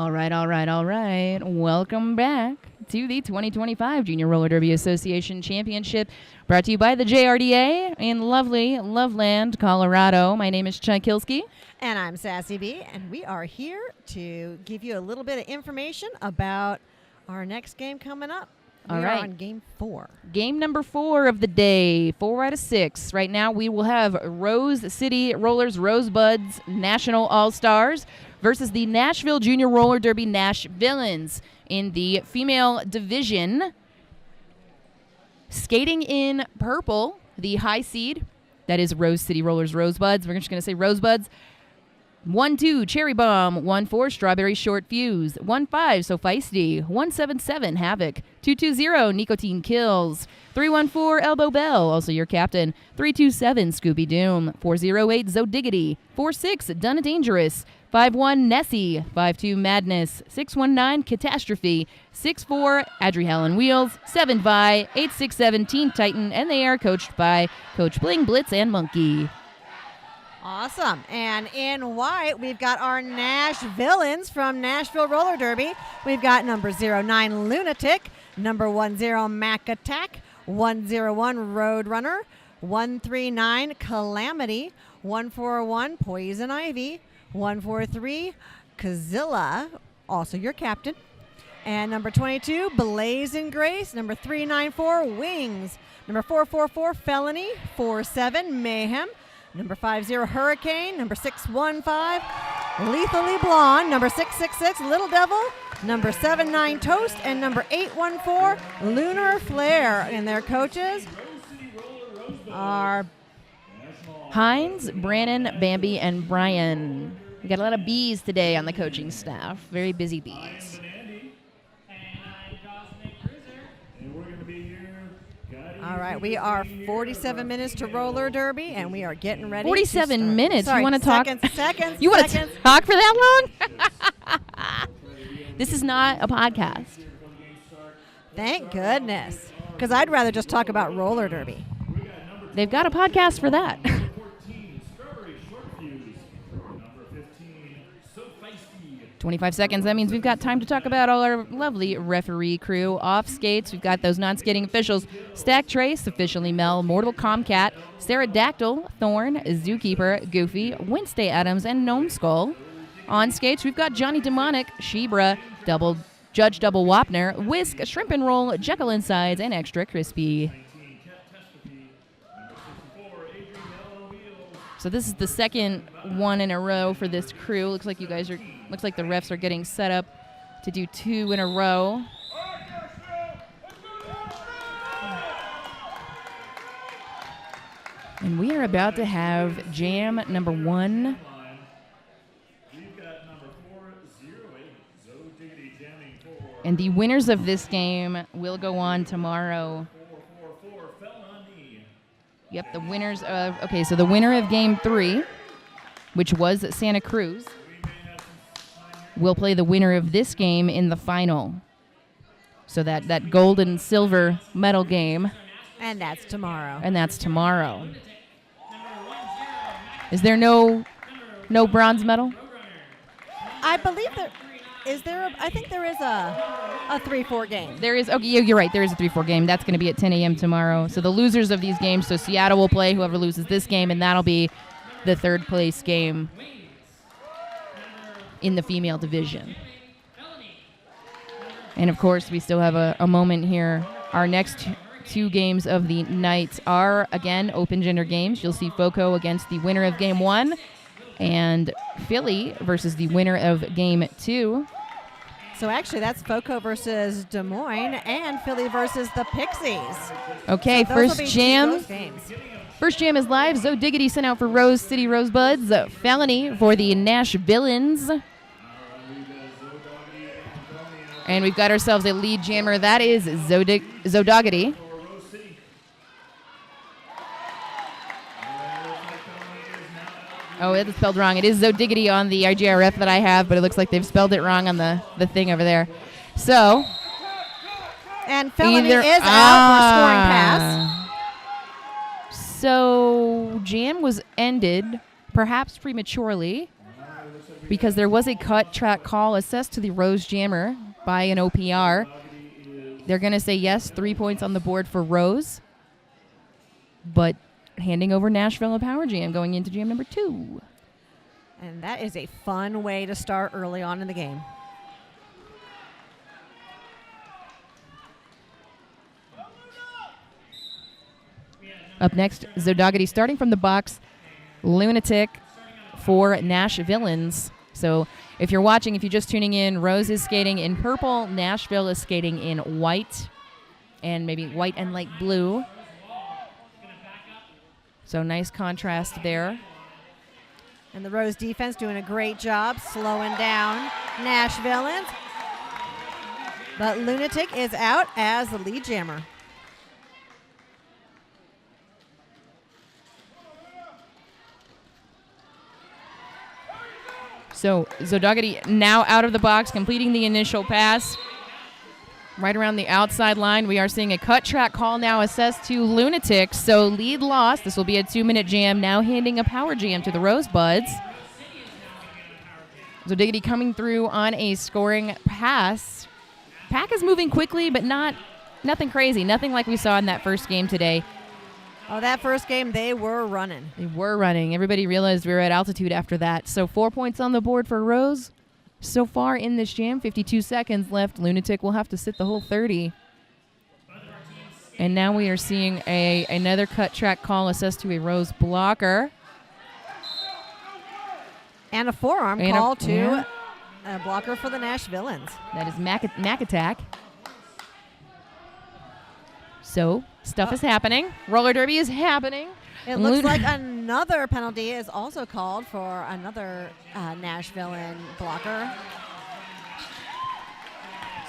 All right. Welcome back to the 2025 Junior Roller Derby Association Championship, brought to you by the JRDA in lovely Loveland, Colorado. My name is Chuck Kilski. And I'm Sassy B, and we are here to give you a little bit of information about our next game coming up. We are on game 4. Game number 4 of the day, 4 out of 6. Right now we will have Rose City Rollers Rosebuds National All-Stars versus the Nashville Junior Roller Derby Nashvilleans in the female division. Skating in purple, the high seed, that is Rose City Rollers Rosebuds. We're just going to say Rosebuds. 1-2, Cherry Bomb. 1-4, Strawberry Short Fuse. 1-5, So Feisty. 1-7-7, Havoc. 2-2-0, Nicotine Kills. 3-1-4, Elbow Bell, also your captain. 3-2-7, Scooby Doom. 4-0-8, Zodiggity. 4-6, Done Dangerous. 5-1, Nessie. 5-2, Madness. 6-1-9, Catastrophe. 6-4, Adri Helen Wheels. 7-5, 8-6-7, Teen Titan. And they are coached by Coach Bling, Blitz, and Monkey. Awesome. And in white, we've got our Nashvilleans from Nashville Roller Derby. We've got number 09, Lunatic, number 10, Mac Attack, 101, Roadrunner, 139, Calamity, 141, Poison Ivy, 143, Kazilla, also your captain, and number 22, Blazing Grace, number 394, Wings, number 444, Felony, 47, Mayhem, number 50, Hurricane. Number 615, Lethally Blonde. Number 666, Little Devil. Number 79, Toast. And number 814, Lunar Flare. And their coaches are Hines, Brannon, Bambi, and Brian. We got a lot of bees today on the coaching staff. Very busy bees. all right. We are 47 minutes to roller derby, and we are getting ready. 47 minutes. Sorry, you want to talk? Seconds. You want to talk for that long? This is not a podcast. Thank goodness, because I'd rather just talk about roller derby. They've got a podcast for that. 25 seconds. That means we've got time to talk about all our lovely referee crew. Off skates, we've got those non-skating officials. Stack Trace, officially Mel, Mortal Comcat, Pterodactyl, Thorn, Zookeeper, Goofy, Wednesday Adams, and Gnome Skull. On skates, we've got Johnny Demonic, Shebra, Judge Double Wapner, Whisk, Shrimp and Roll, Jekyll Insides, and Extra Crispy. So this is the second one in a row for this crew. Looks like the refs are getting set up to do 2 in a row. And we are about to have jam number 1. And the winners of this game will go on tomorrow. Yep, the winners of... Okay, so the winner of Game 3, which was Santa Cruz, will play the winner of this game in the final. So that gold and silver medal game. And that's tomorrow. Is there no bronze medal? I believe there... I think there is a 3-4 game. There is. Okay, you're right. There is a 3-4 game. That's going to be at 10 a.m. tomorrow. So the losers of these games, so Seattle will play whoever loses this game, and that'll be the third place game in the female division. And, of course, we still have a moment here. Our next 2 games of the night are, again, open gender games. You'll see FOCO against the winner of Game 1 and Philly versus the winner of Game 2. So actually, that's FOCO versus Des Moines and Philly versus the Pixies. Okay, so first jam. First jam is live. Zodiggity sent out for Rose City Rosebuds. Felony for the Nashvilleans. And we've got ourselves a lead jammer. That is Zodoggity. Oh, it's spelled wrong. It is Zodiggity on the IGRF that I have, but it looks like they've spelled it wrong on the thing over there. So. And Felony is out for scoring pass. So jam was ended, perhaps prematurely. because there was a cut track call assessed to the Rose Jammer by an OPR. They're going to say yes, 3 points on the board for Rose, but handing over Nashville a power jam going into jam number 2. And that is a fun way to start early on in the game. Up next, Zodogity starting from the box, Lunatic for Nashvilleans. So if you're watching, if you're just tuning in, Rose is skating in purple, Nashville is skating in white, and maybe white and light blue. So nice contrast there. And the Rose defense doing a great job slowing down Nashvilleans. But Lunatic is out as the lead jammer. So Zodogity now out of the box, completing the initial pass. Right around the outside line, we are seeing a cut track call now assessed to Lunatic. So lead lost. This will be a 2-minute jam, now handing a power jam to the Rosebuds. Zodogity coming through on a scoring pass. Pack is moving quickly, but nothing crazy. Nothing like we saw in that first game today. Oh, that first game, they were running. They were running. Everybody realized we were at altitude after that. So 4 points on the board for Rose. So far in this jam, 52 seconds left. Lunatic will have to sit the whole 30. And now we are seeing another cut track call assessed to a Rose blocker. And a forearm call to a blocker for the Nashvilleans. That is Mac Attack. So stuff is happening. Roller derby is happening. It looks like another penalty is also called for another Nashvillean blocker.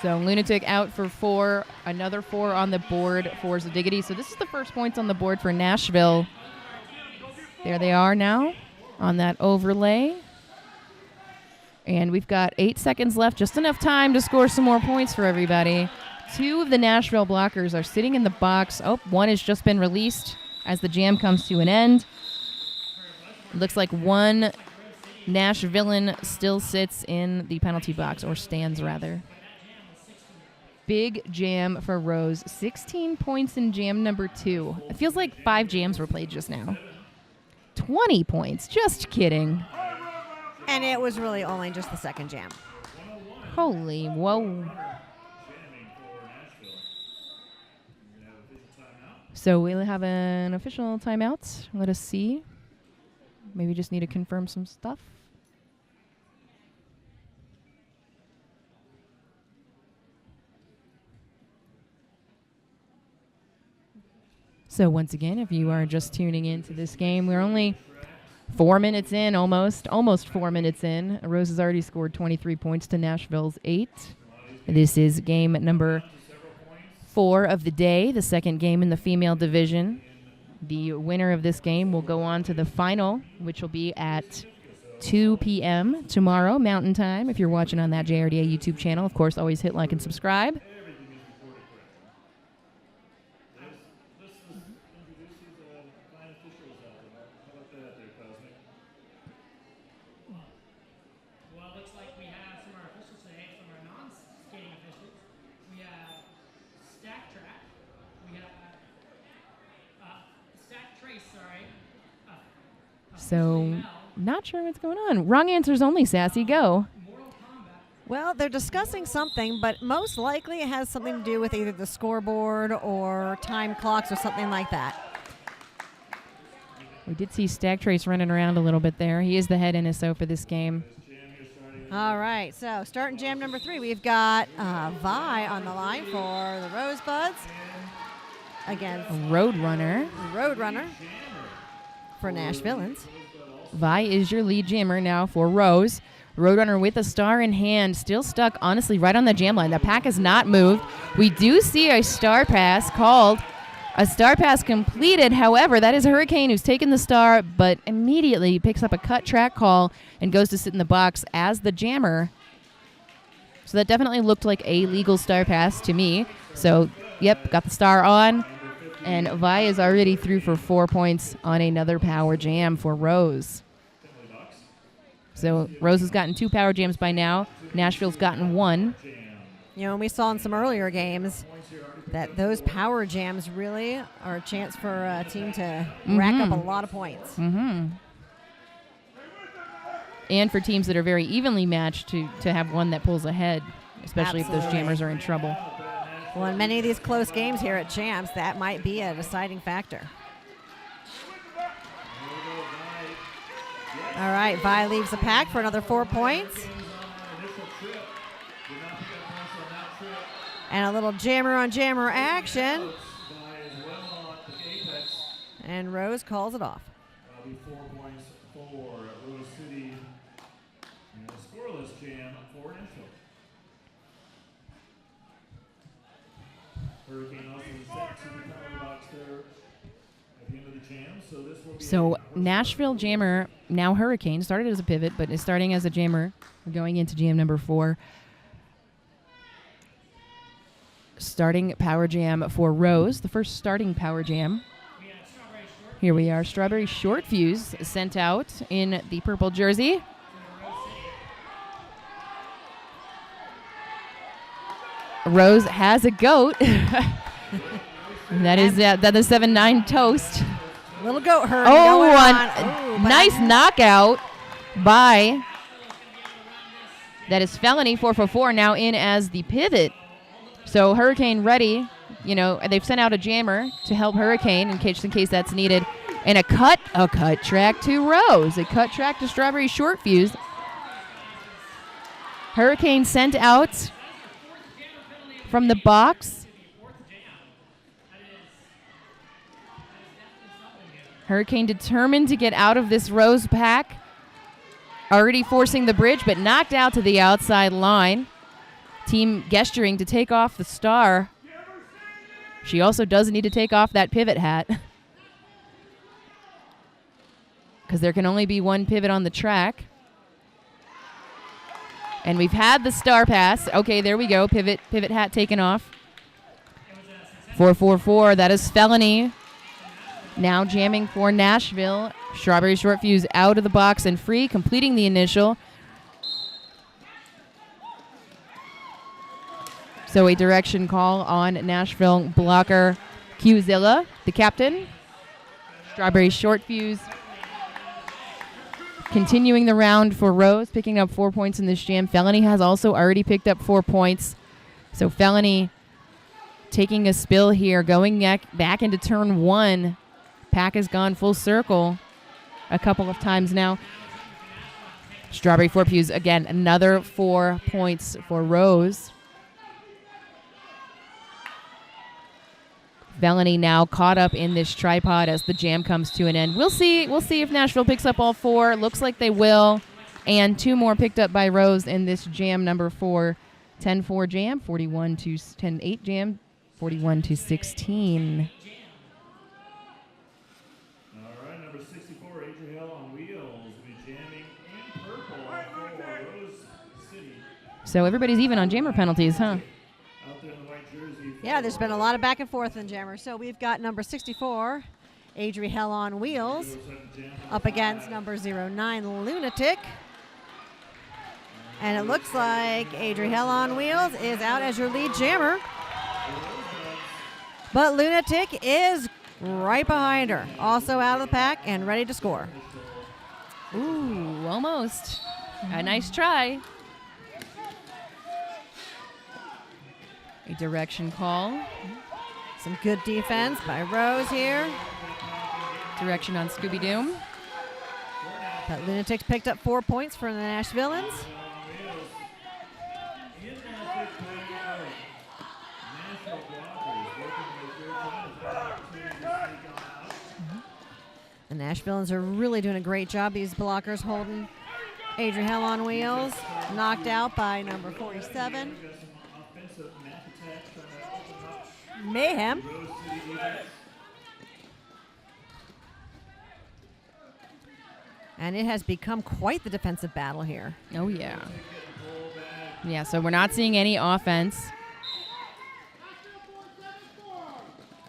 So Lunatic out for 4, another 4 on the board for Zodogity. So this is the first points on the board for Nashville. There they are now on that overlay. And we've got 8 seconds left, just enough time to score some more points for everybody. 2 of the Nashville blockers are sitting in the box. Oh, one has just been released as the jam comes to an end. It looks like one Nashvillian still sits in the penalty box, or stands rather. Big jam for Rose. 16 points in jam number 2. It feels like 5 jams were played just now. 20 points. Just kidding. And it was really only just the second jam. Holy whoa. So we'll have an official timeout. Let us see. Maybe just need to confirm some stuff. So once again, if you are just tuning into this game, we're only 4 minutes in, almost 4 minutes in. Rose has already scored 23 points to Nashville's 8. This is game number 4 of the day, the second game in the female division. The winner of this game will go on to the final, which will be at 2 p.m. tomorrow, Mountain Time. If you're watching on that JRDA YouTube channel, of course, always hit like and subscribe. So, not sure what's going on. Wrong answers only, Sassy. Go. Well, they're discussing something, but most likely it has something to do with either the scoreboard or time clocks or something like that. We did see Stack Trace running around a little bit there. He is the head NSO for this game. All right, so starting jam number 3, we've got Vi on the line for the Rosebuds against Roadrunner for Nashvilleans. Vi is your lead jammer now for Rose. Roadrunner with a star in hand, still stuck, honestly, right on the jam line. The pack has not moved. We do see a star pass called. A star pass completed. However, that is Hurricane who's taken the star, but immediately picks up a cut track call and goes to sit in the box as the jammer. So that definitely looked like a legal star pass to me. So, yep, got the star on. And Vi is already through for 4 points on another power jam for Rose. So Rose has gotten 2 power jams by now. Nashville's gotten 1. You know, and we saw in some earlier games that those power jams really are a chance for a team to rack up a lot of points. And for teams that are very evenly matched to have one that pulls ahead, especially if those jammers are in trouble. Well, in many of these close games here at Champs, that might be a deciding factor. All right, Vi leaves the pack for another 4 points. And a little jammer on jammer action. And Rose calls it off. 4 points for Rose City. And a scoreless jam for Nashville. Hurricane also set to the penalty box there at the end of the jam. So this will be So Nashville jammer, now Hurricane, started as a pivot, but is starting as a jammer. We're going into jam number 4. Starting power jam for Rose, the first starting power jam. Here we are, Strawberry Short Fuse sent out in the purple jersey. Rose has a goat. That is 7-9 toast. Little goat herd. Nice knockout by, that is Felony 4 for 4, now in as the pivot. So Hurricane ready, you know, and they've sent out a jammer to help Hurricane in case that's needed. And a cut track to Rose. A cut track to Strawberry Short Fuse. Hurricane sent out from the box. Hurricane determined to get out of this Rose pack. Already forcing the bridge, but knocked out to the outside line. Team gesturing to take off the star. She also does need to take off that pivot hat. Because there can only be one pivot on the track. And we've had the star pass. Okay, there we go. Pivot hat taken off. 4-4-4. That is Felony. Now jamming for Nashville. Strawberry Short Fuse out of the box and free, completing the initial. So a direction call on Nashville blocker Qzilla, the captain. Strawberry Short Fuse continuing the round for Rose, picking up 4 points in this jam. Felony has also already picked up 4 points. So Felony taking a spill here, going back into turn 1. Pack has gone full circle a couple of times now. Strawberry Short Fuse, again, another 4 points for Rose. Felony now caught up in this tripod as the jam comes to an end. We'll see if Nashville picks up all 4. Looks like they will. And 2 more picked up by Rose in this jam number 4. 10-4 jam, 10-8 jam, 41-16. All right, number 64, Adriel on wheels, will be jamming in purple for Rose City. So everybody's even on jammer penalties, huh? Out there in the white jersey. Yeah, there's been a lot of back and forth in jammer. So we've got number 64, Adriel on wheels, up against number 09, Lunatic. And it looks like Adriel on wheels is out as your lead jammer. But Lunatic is right behind her, also out of the pack and ready to score. Ooh, almost. A nice try. A direction call. Some good defense by Rose here. Direction on Scooby-Doo. But Lunatic's picked up 4 points for the Nashvilleans. The Nashvilleans are really doing a great job. These blockers holding Adriel on wheels. Knocked out by number 47. Mayhem. And it has become quite the defensive battle here. Oh, yeah. Yeah, so we're not seeing any offense.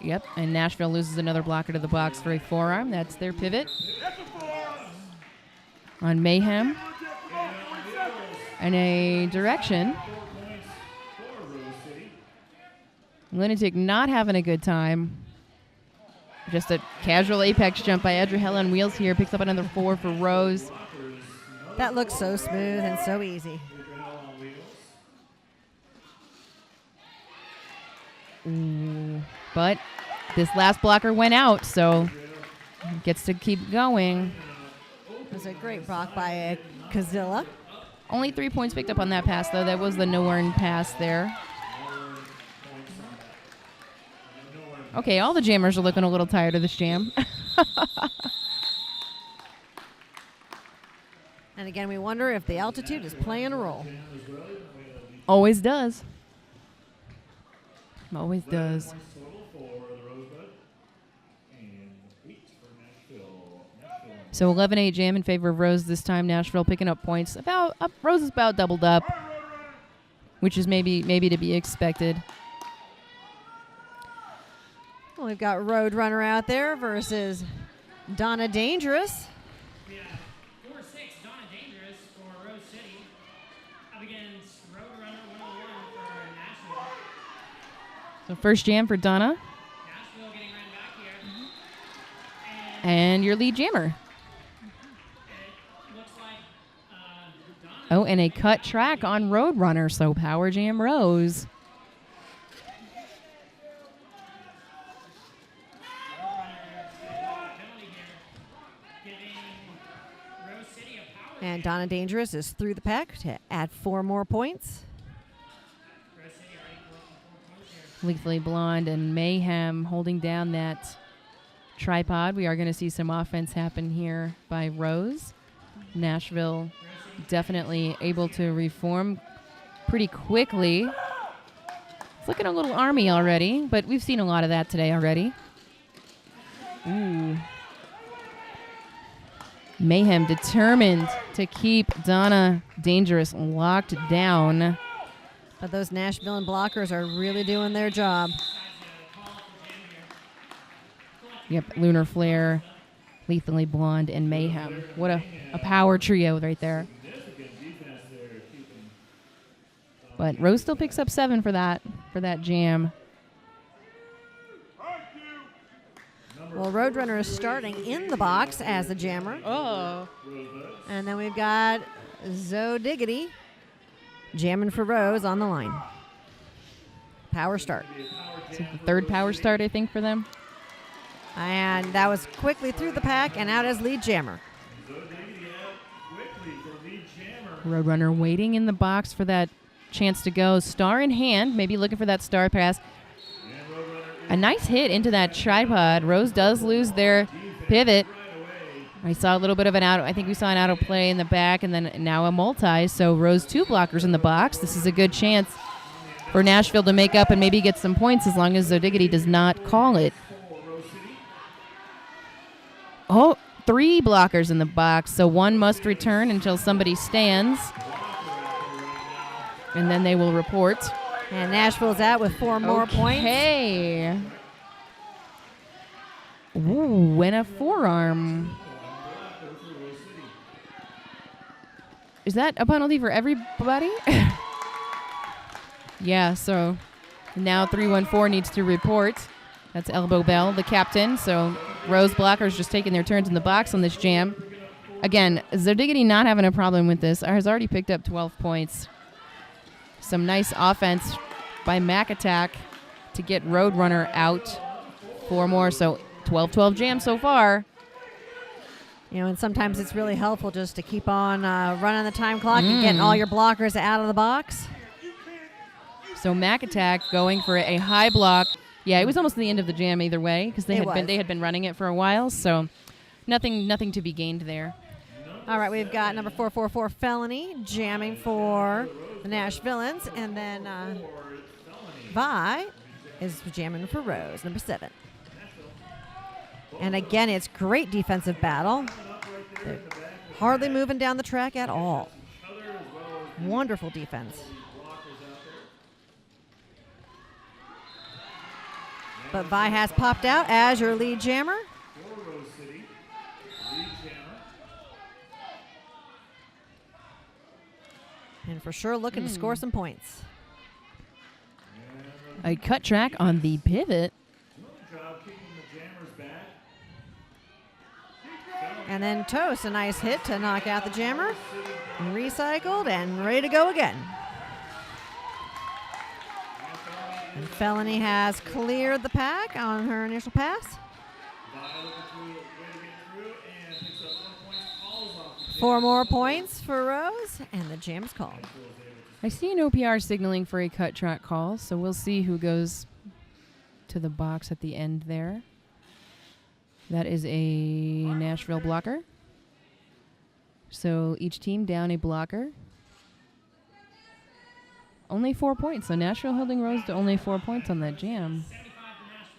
Yep, and Nashville loses another blocker to the box for a forearm. That's their pivot. On Mayhem. in a direction. 4 points for Rose City. Lunatic not having a good time. Just a casual apex jump by Adriel on wheels here. Picks up another 4 for Rose. That looks so smooth and so easy. Adriel on wheels. Ooh. But this last blocker went out, so gets to keep going. It was a great block by Kazilla. Only 3 points picked up on that pass, though. That was the no-earned pass there. Okay, all the jammers are looking a little tired of this jam. And again, we wonder if the altitude is playing a role. Always does. Always does. Points total for the Rosebud. And 8 for Nashville. So 11-8 jam in favor of Rose this time. Nashville picking up points. Rose is about doubled up, which is maybe to be expected. Well, we've got Roadrunner out there versus Donna Dangerous. We have 4-6 Donna Dangerous for Rose City up against Roadrunner 101 for Nashville. So first jam for Donna. Nashville getting ran back here. And your lead jammer. It looks like Donna. Oh, and a cut track on Roadrunner, so Power Jam Rose. Penalty here, giving Rose City a power. And Donna Dangerous is through the pack to add 4 more points. Rose City already collecting 4 points here. Lethally Blonde and Mayhem holding down that tripod. We are going to see some offense happen here by Rose. Nashville definitely able to reform pretty quickly. It's looking a little army already, but we've seen a lot of that today already. Ooh. Mayhem determined to keep Donna Dangerous locked down. But those Nashville blockers are really doing their job. Yep, Lunar Flare, Lethally Blonde, and Mayhem. What a power trio right there. But Rose still picks up 7 for that jam. Well, Roadrunner is starting in the box as the jammer. Oh. And then we've got Zo Diggity jamming for Rose on the line. Power start. So the third power start, I think, for them. And that was quickly through the pack and out as lead jammer. Roadrunner waiting in the box for that chance to go. Star in hand, maybe looking for that star pass. A nice hit into that tripod. Rose does lose their pivot. I saw a little bit of an out. I think we saw an out of play in the back, and then now a multi. So Rose 2 blockers in the box. This is a good chance for Nashville to make up and maybe get some points as long as Zodiggity does not call it. Oh, 3 blockers in the box. So 1 must return until somebody stands, and then they will report. And Nashville's out with 4 more points. Okay. Ooh, and a forearm. Is that a penalty for everybody? Yeah, so now 314 needs to report. That's Elbow Bell, the captain. So Rose blockers just taking their turns in the box on this jam. Again, Zodiggity not having a problem with this. Has already picked up 12 points. Some nice offense by Mac Attack to get Roadrunner out. 4 more, so 12-12 jam so far. You know, and sometimes it's really helpful just to keep on running the time clock and getting all your blockers out of the box. So Mac Attack going for a high block. Yeah, it was almost the end of the jam either way because they had been running it for a while. So nothing to be gained there. All right, we've got number 444 Felony jamming for the Nashvilleans, and then Vi is jamming for Rose, number 7. And again, it's great defensive battle. They're hardly moving down the track at all. Wonderful defense. But Vi has popped out as your lead jammer. And for sure looking to score some points. A cut track on the pivot. Good job kicking the jammers back. And then Toast, a nice hit to knock out the jammer. And recycled and ready to go again. And Felony has cleared the pack on her initial pass. Violet through, way to get through, and picks up 1 point. Calls off the 4 more points for Rose, and the jam is called. I see an OPR signaling for a cut track call, so we'll see who goes to the box at the end there. That is a Nashville blocker. So each team down a blocker. Only 4 points, so Nashville holding Rose to only 4 points on that jam.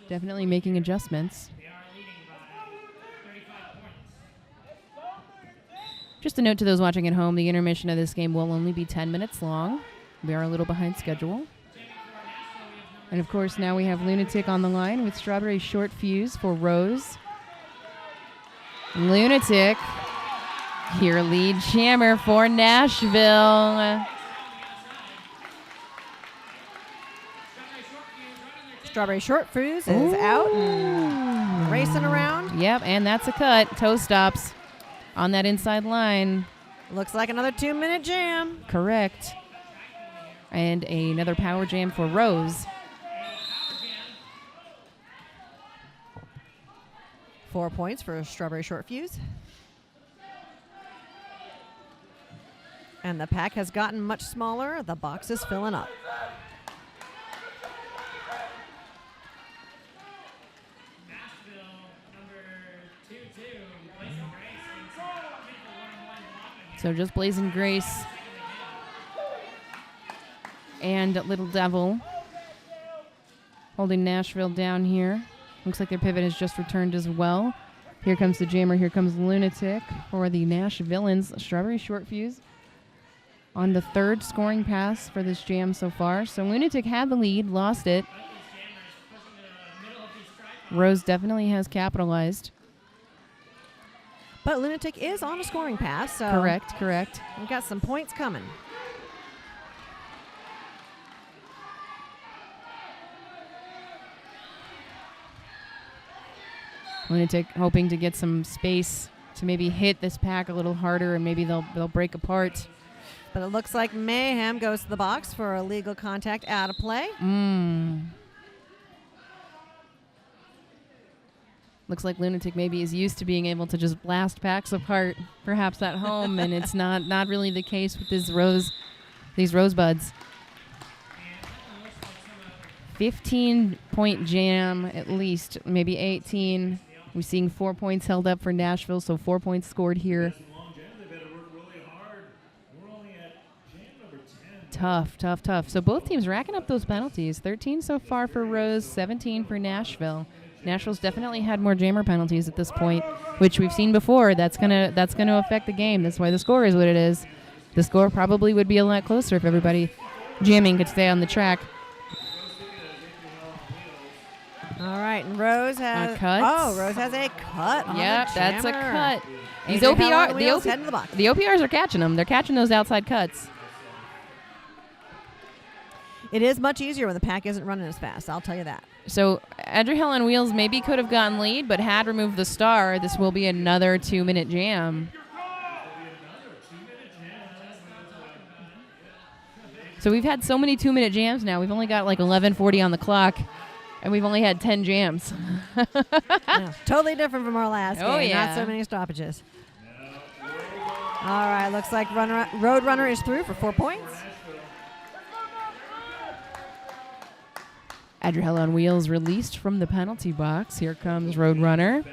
Definitely making adjustments. They are leading by 35 points. Just a note to those watching at home, the intermission of this game will only be 10 minutes long. We are a little behind schedule. And of course, now we have Lunatic on the line with Strawberry Short Fuse for Rose. Lunatic, your lead jammer for Nashville. Strawberry Short Fuse is out and racing around. Yep, and that's a cut. Toe stops on that inside line. Looks like another 2-minute jam. Correct. And another power jam for Rose. 4 points for Strawberry Short Fuse. And the pack has gotten much smaller. The box is filling up. Nashville, number 22, Blazing Grace. So just Blazing Grace and Little Devil holding Nashville down here. Looks like their pivot has just returned as well. Here comes the jammer. Here comes Lunatic for the Nashvilleans. Strawberry Short Fuse on the third scoring pass for this jam so far. So Lunatic had the lead, lost it. Rose definitely has capitalized. But Lunatic is on a scoring pass, so Correct. we've got some points coming. Lunatic hoping to get some space to maybe hit this pack a little harder, and maybe they'll break apart. But it looks like Mayhem goes to the box for illegal contact out of play. Looks like Lunatic maybe is used to being able to just blast packs apart, perhaps at home, and it's not really the case with these rosebuds. 15-point jam at least, maybe 18. We're seeing 4 points held up for Nashville, so 4 points scored here. long jam. They better work really hard. We're only at jam number 10. Tough. So both teams racking up those penalties. 13 so far for Rose, 17 for Nashville. Nashville's definitely had more jammer penalties at this point, which we've seen before. That's gonna affect the game. That's why the score is what it is. The score probably would be a lot closer if everybody jamming could stay on the track. All right, and Rose has Rose has a cut. On Yep, the that's a jammer. cut. These Adrian Heller on OPR, the wheels, heading to the box. the OPRs are catching them. They're catching those outside cuts. It is much easier when the pack isn't running as fast. I'll tell you that. So Adriel on wheels maybe could have gotten lead, but had removed the star. This will be another 2-minute jam. So we've had so many 2-minute jams now. We've only got like 11:40 on the clock, and we've only had 10 jams. Yeah, totally different from our last Oh, game. yeah. Not so many stoppages. All right, looks like Roadrunner is through for 4 points. Adriel on wheels released from the penalty box. Here comes Roadrunner.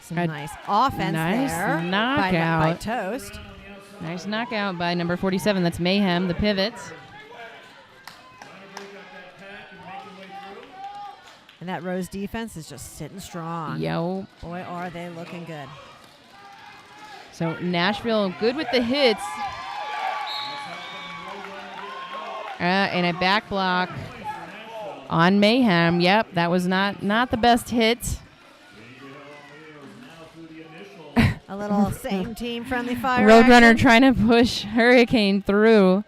Some nice offense nice there by knockout. Toast. Nice knockout by number 47. That's Mayhem, the pivot. And that Rose defense is just sitting strong. Yo. Boy, are they looking good. So Nashville good with the hits. And a back block on Mayhem. Yep, that was not the best hit. A little same team friendly fire. Roadrunner action. trying to push Hurricane through.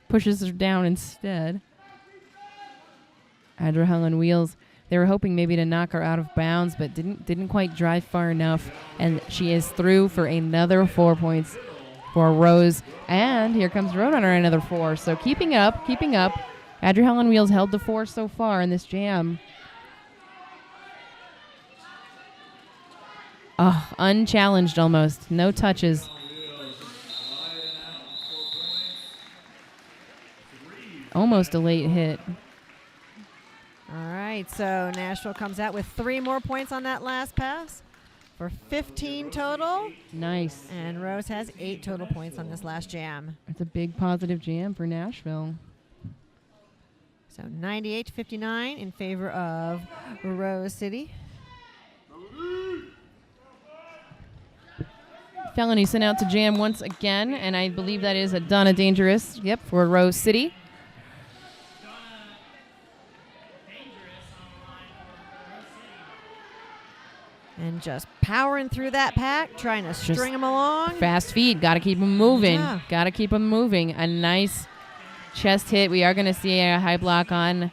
Pushes her down instead. Adra on wheels. They were hoping maybe to knock her out of bounds, but didn't quite drive far enough. And she is through for another 4 points for Rose. And here comes Roadrunner, another 4. So keeping up. Adra on wheels held the 4 so far in this jam. Oh, unchallenged almost. No touches. Almost a late hit. All right, so Nashville comes out with 3 more points on that last pass for 15 total. Nice. And Rose has 8 total points on this last jam. It's a big positive jam for Nashville. So 98-59 in favor of Rose City. Felony sent out to jam once again, and I believe that is a Donna Dangerous. Yep, for Rose City. And just powering through that pack, trying to string them along. Fast feet. Got to keep them moving. Yeah. Got to keep them moving. A nice chest hit. We are going to see a high block on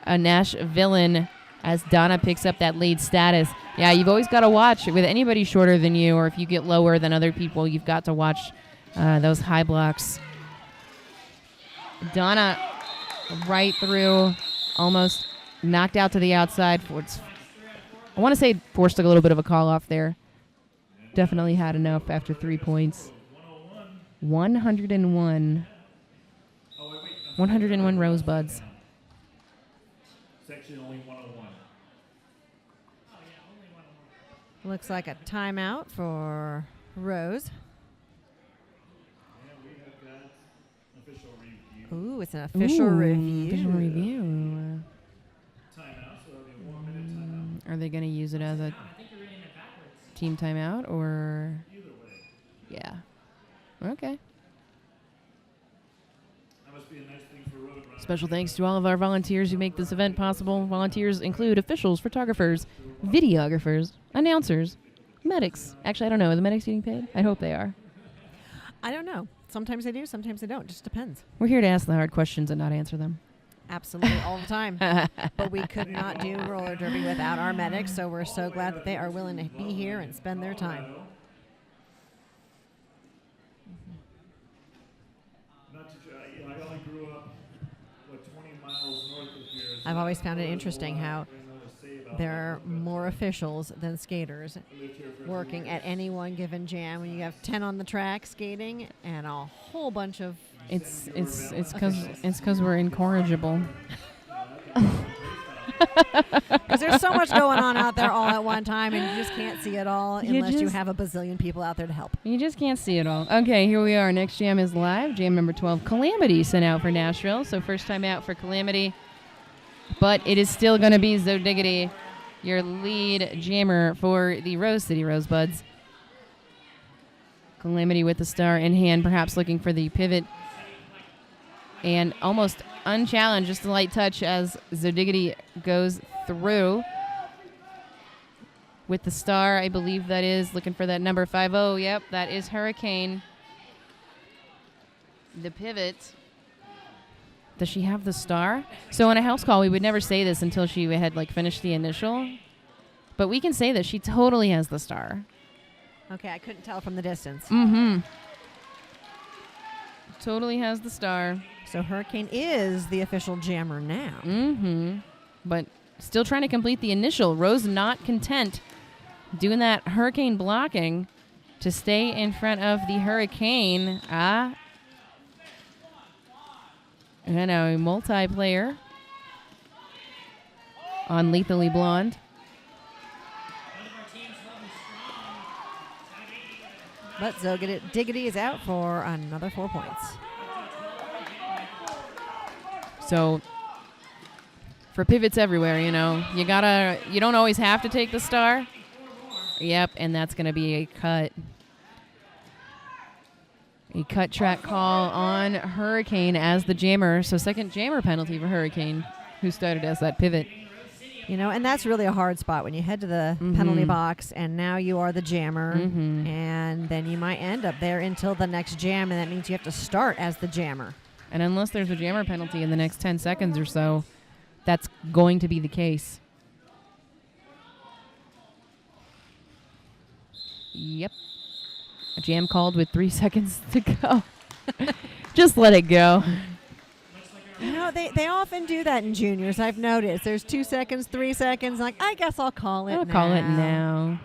a Nashville as Donna picks up that lead status. Yeah, you've always got to watch with anybody shorter than you, or if you get lower than other people, you've got to watch those high blocks. Donna right through, almost knocked out to the outside. I want to say forced a little bit of a call off there. Definitely had enough after 3 points. 101. 101 Rosebuds. Section only 101. Looks like a timeout for Rose. And we have got official review. Ooh, it's an official review. Official review. Timeout, so that'll be a 1 minute timeout. Are they going to use it as a team timeout or? Either way. Yeah. Okay. That must be a nice thing for Roadrunner. Special thanks to all of our volunteers who make this event possible. Volunteers include officials, photographers, videographers, announcers, medics. Actually, I don't know. Are the medics getting paid? I hope they are. I don't know. Sometimes they do, sometimes they don't. Just depends. We're here to ask the hard questions and not answer them. Absolutely, all the time. But we could not do roller derby without our medics, so we're so glad that they are willing to be here and spend their time. Not to try, I only grew up, 20 miles north of here. So I've always found it interesting how I know to say about there are more officials than skaters I lived here for working at any one given jam. When you have 10 on the track skating and a whole bunch of It's because we're incorrigible. because there's so much going on out there all at one time, and you just can't see it all unless you just- have a bazillion people out there to help. You just can't see it all. Okay, here we are. Next jam is live. Jam number 12, Calamity, sent out for Nashville. So first time out for Calamity. But it is still going to be Zodiggity, your lead jammer for the Rose City Rosebuds. Calamity with the star in hand, perhaps looking for the pivot. And almost unchallenged, just a light touch as Zodiggity goes through. With the star, I believe that is looking for that number 50. Yep, that is Hurricane. The pivot. Does she have the star? So in a house call, we would never say this until she had finished the initial. But we can say that she totally has the star. Okay, I couldn't tell from the distance. Mm-hmm. Totally has the star. So Hurricane is the official jammer now. Mm-hmm. But still trying to complete the initial. Rose not content doing that Hurricane blocking to stay in front of the Hurricane. And now a multiplayer on Lethally Blonde. But Zodiggity is out for another 4 points. So for pivots everywhere, you don't always have to take the star. Yep, and that's going to be a cut. A cut track call on Hurricane as the jammer. So second jammer penalty for Hurricane, who started as that pivot. You know, and that's really a hard spot when you head to the penalty box and now you are the jammer, and then you might end up there until the next jam, and that means you have to start as the jammer. And unless there's a jammer penalty in the next 10 seconds or so, that's going to be the case. Yep. A jam called with 3 seconds to go. Just let it go. You know, they often do that in juniors. I've noticed. There's 2 seconds, 3 seconds. Like, I guess I'll call it now. I'll call it now.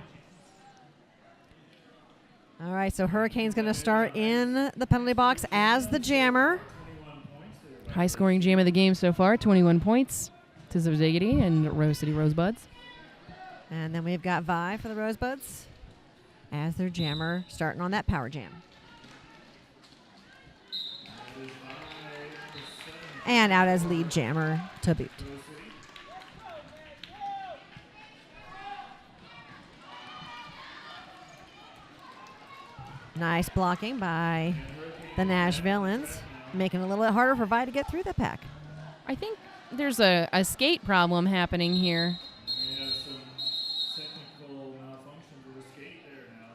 All right, so Hurricane's going to start in the penalty box as the jammer. High-scoring jam of the game so far, 21 points to Ziggity and Rose City Rosebuds. And then we've got Vi for the Rosebuds as their jammer starting on that power jam. And out as lead jammer to boot. Nice blocking by the Nashvilleans, making it a little bit harder for Vi to get through the pack. I think there's a skate problem happening here. We have some technical malfunction with the skate there now.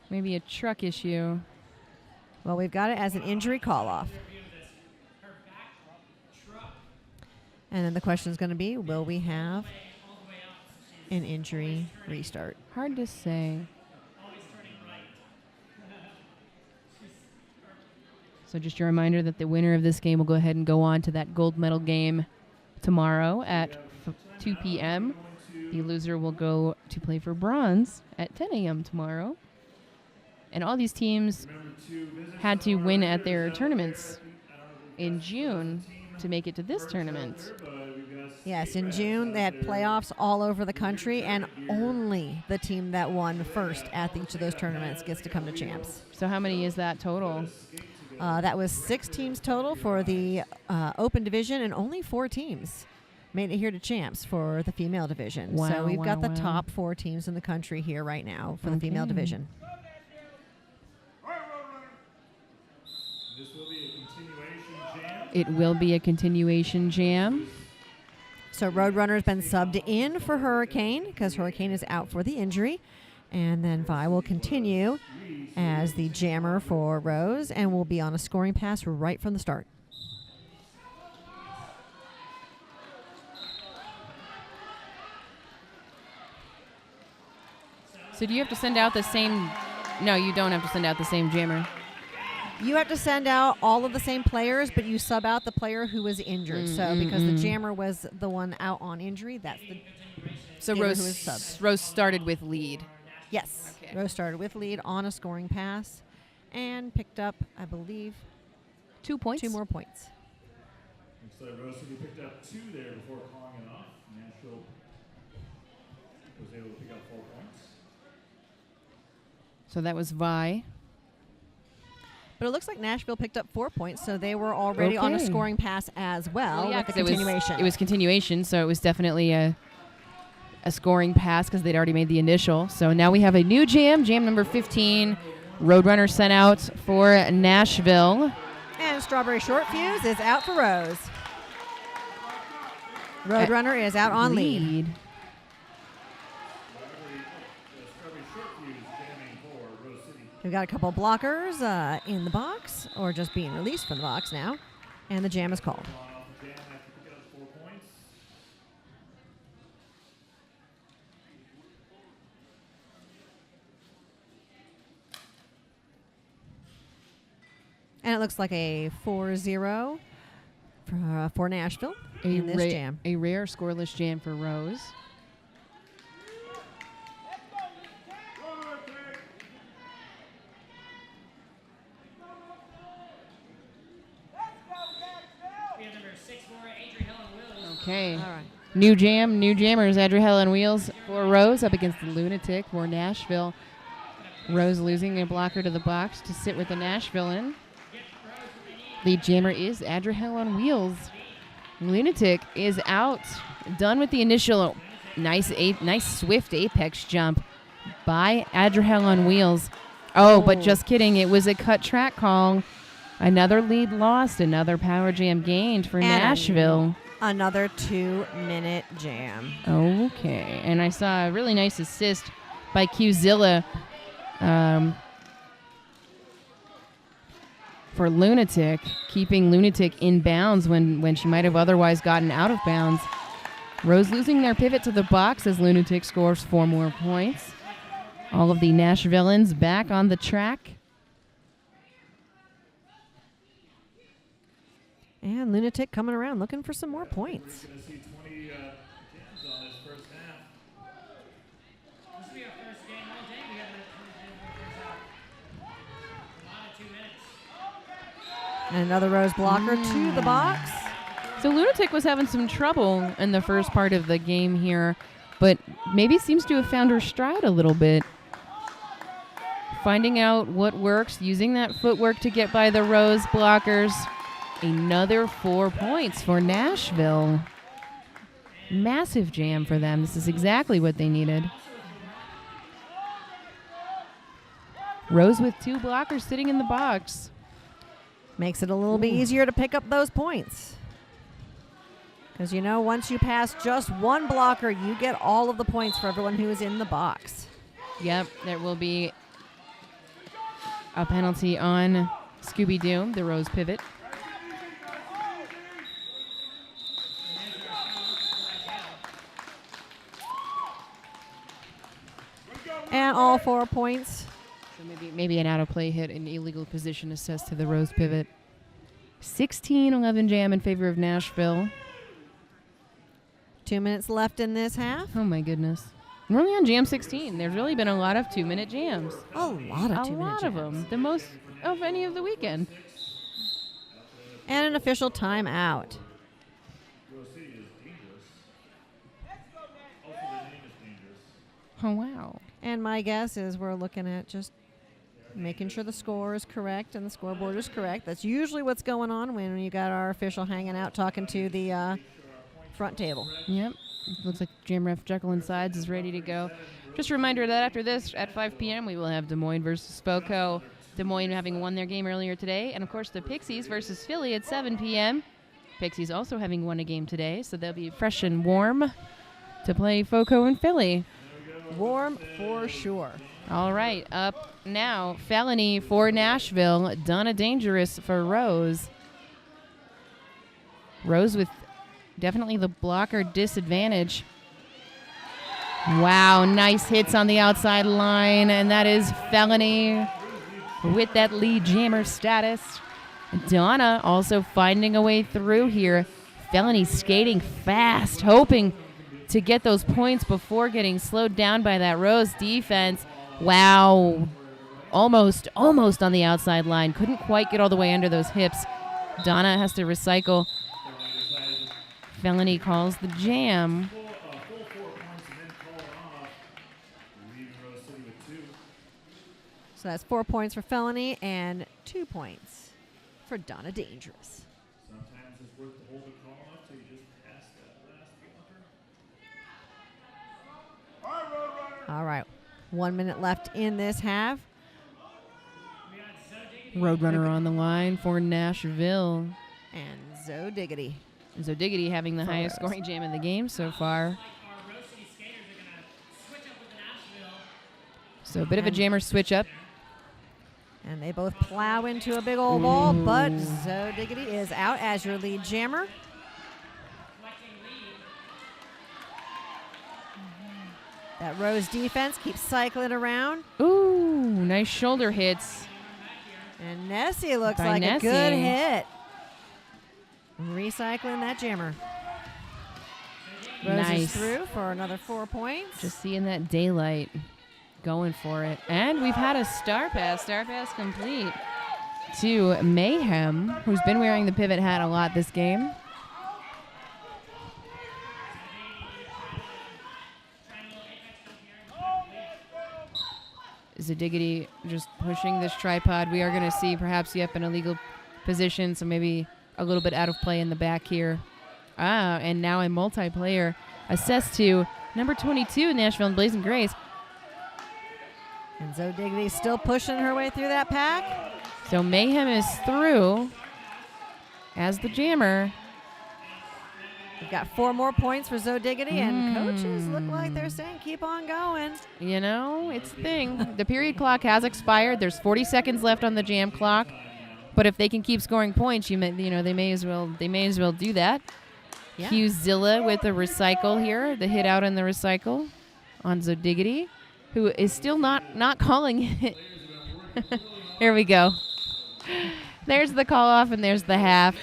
Maybe a truck issue. Well, we've got it as an injury call-off. And then the question is going to be, will we have an injury restart? Hard to say. So just a reminder that the winner of this game will go ahead and go on to that gold medal game tomorrow at 2 p.m. The loser will go to play for bronze at 10 a.m. tomorrow. And all these teams had to win at their tournaments in June to make it to this tournament. Yes, in June they had playoffs all over the country, and only the team that won first at each of those tournaments gets to come to champs. So how many is that total? That was 6 teams total for the open division, and only 4 teams made it here to champs for the female division. Wow, so we've got the wow. top 4 teams in the country here right now for the female division. This will be a continuation jam. It will be a continuation jam. So Roadrunner's been subbed in for Hurricane because Hurricane is out for the injury. And then Vi will continue as the jammer for Rose and will be on a scoring pass right from the start. So do you have to send out the same? No, you don't have to send out the same jammer. You have to send out all of the same players, but you sub out the player who was injured. So because the jammer was the one out on injury, that's the So skater who was subbed. Rose started with lead. Yes. Okay. Rose started with lead on a scoring pass and picked up, I believe, 2 points. 2 more points. Looks like Rose City picked up 2 there before calling it off. Nashville was able to pick up 4 points. So that was Vi. But it looks like Nashville picked up 4 points, so they were already on a Okay. scoring pass as well with the 'cause continuation. It was continuation, so it was definitely a scoring pass because they'd already made the initial. So now we have a new jam number 15. Roadrunner sent out for Nashville. And Strawberry Short Fuse is out for Rose. Roadrunner is out on lead. Strawberry Short Fuse jamming for Rose City. We've got a couple blockers in the box, or just being released from the box now. And the jam is called. Calling off the jam after picking up 4 points. And it looks like a 4-0 for Nashville in this jam. A rare scoreless jam for Rose. We have number 6'4", Adrian Wills. Okay. All right. New jammers, Adriel and Wheels for Rose up against the Lunatic for Nashville. Rose losing a blocker to the box to sit with the Nashvillean. Lead jammer is Adriel on Wheels. Lunatic is out. Done with the initial nice swift apex jump by Adriel on Wheels. Oh, but just kidding. It was a cut track call. Another lead lost. Another power jam gained for Nashville. another 2-minute jam. Okay. And I saw a really nice assist by Qzilla for Lunatic, keeping Lunatic in bounds when she might have otherwise gotten out of bounds. Rose losing their pivot to the box as Lunatic scores 4 more points. All of the Nashvilleans back on the track. And Lunatic coming around looking for some more points. Going to see 20 jams on this first half. This will be our first game all day. We haven't had a lot of 2 minutes. And another Rose blocker to the box. So Lunatic was having some trouble in the first part of the game here, but maybe seems to have found her stride a little bit. Finding out what works, using that footwork to get by the Rose blockers. Another 4 points for Nashville. Massive jam for them. This is exactly what they needed. Rose with 2 blockers sitting in the box. Makes it a little bit easier to pick up those points. Because, you know, once you pass just one blocker, you get all of the points for everyone who is in the box. Yep, there will be a penalty on Scooby-Doo, the Rose pivot. And all 4 points. So maybe an out-of-play hit, an illegal position assessed to the Rose pivot. 16-11 jam in favor of Nashville. 2 minutes left in this half. Oh, my goodness. We're only on jam 16. There's really been a lot of 2-minute jams. A lot of 2-minute A lot of jams. them. The most of any of the weekend. And an official timeout. Rose City is dangerous. Also, their name is dangerous. Oh, wow. And my guess is we're looking at just making sure the score is correct and the scoreboard is correct. That's usually what's going on when you got our official hanging out talking to the front table. Yep. Looks like Jam Ref Jekyll and Sides is ready to go. Just a reminder that after this, at 5 p.m., we will have Des Moines versus Spoco. Des Moines having won their game earlier today. And, of course, the Pixies versus Philly at 7 p.m. Pixies also having won a game today, so they'll be fresh and warm to play Foco and Philly. Warm for sure. All right, up now, Felony for Nashville, Donna Dangerous for Rose. Rose with definitely the blocker disadvantage. Wow, nice hits on the outside line, and that is Felony with that lead jammer status. Donna also finding a way through here. Felony skating fast, hoping to get those points before getting slowed down by that Rose defense. Wow. Almost on the outside line. Couldn't quite get all the way under those hips. Donna has to recycle. Felony calls the jam. Full 4 points and then call it off. Leaving Rose City with 2. So that's 4 points for Felony and 2 points for Donna Dangerous. Sometimes it's worth to hold the call enough till you just pass that last blocker. All right. 1 minute left in this half. Roadrunner on the line for Nashville. And Zoe Diggity. Zo Diggity having the For highest Rose. scoring jam in the game so far. Our Rose City skaters are going to switch up with the Nashville. So a bit of a jammer switch up. And they both plow into a big old ball, but Zoe Diggity is out as your lead jammer. Collecting lead. That Rose defense keeps cycling around. Ooh, nice shoulder hits. And Nessie looks By like Nessie. a good hit. Recycling that jammer. Rose Nice. is through for another 4 points. Just seeing that daylight. Going for it. And we've had a star pass. Star pass complete to Mayhem, who's been wearing the pivot hat a lot this game. Zadiggity just pushing this tripod. We are going to see perhaps, yep, an illegal position, so maybe a little bit out of play in the back here. And now a multiplayer assessed to number 22, Nashville and Blazing Grace. And Zoe Diggity still pushing her way through that pack. So Mayhem is through as the jammer. We've got 4 more points for Zoe Diggity, and coaches look like they're saying keep on going. You know, it's the thing. The period clock has expired. There's 40 seconds left on the jam clock. But if they can keep scoring points, they may as well do that. Yeah. Hugh Zilla with the recycle here, the hit out in the recycle on Zoe Diggity, who is still not calling it. Here we go. There's the call off, and there's the half.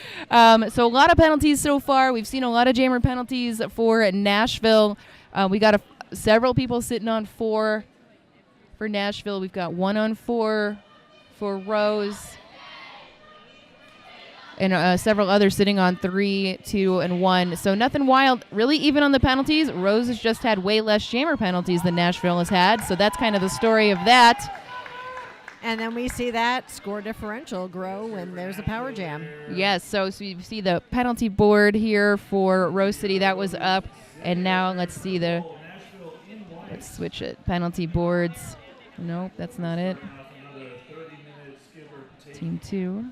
So a lot of penalties so far. We've seen a lot of jammer penalties for Nashville. We got several people sitting on 4 for Nashville. We've got 1 on 4 for Rose, and several others sitting on 3, 2, and 1. So nothing wild, really. Even on the penalties, Rose has just had way less jammer penalties than Nashville has had. So that's kind of the story of that. And then we see that score differential grow when there's a power jam. Yes, so you see the penalty board here for Rose City. That was up. And now let's see let's switch it. Penalty boards. Nope, that's not it. Team 2.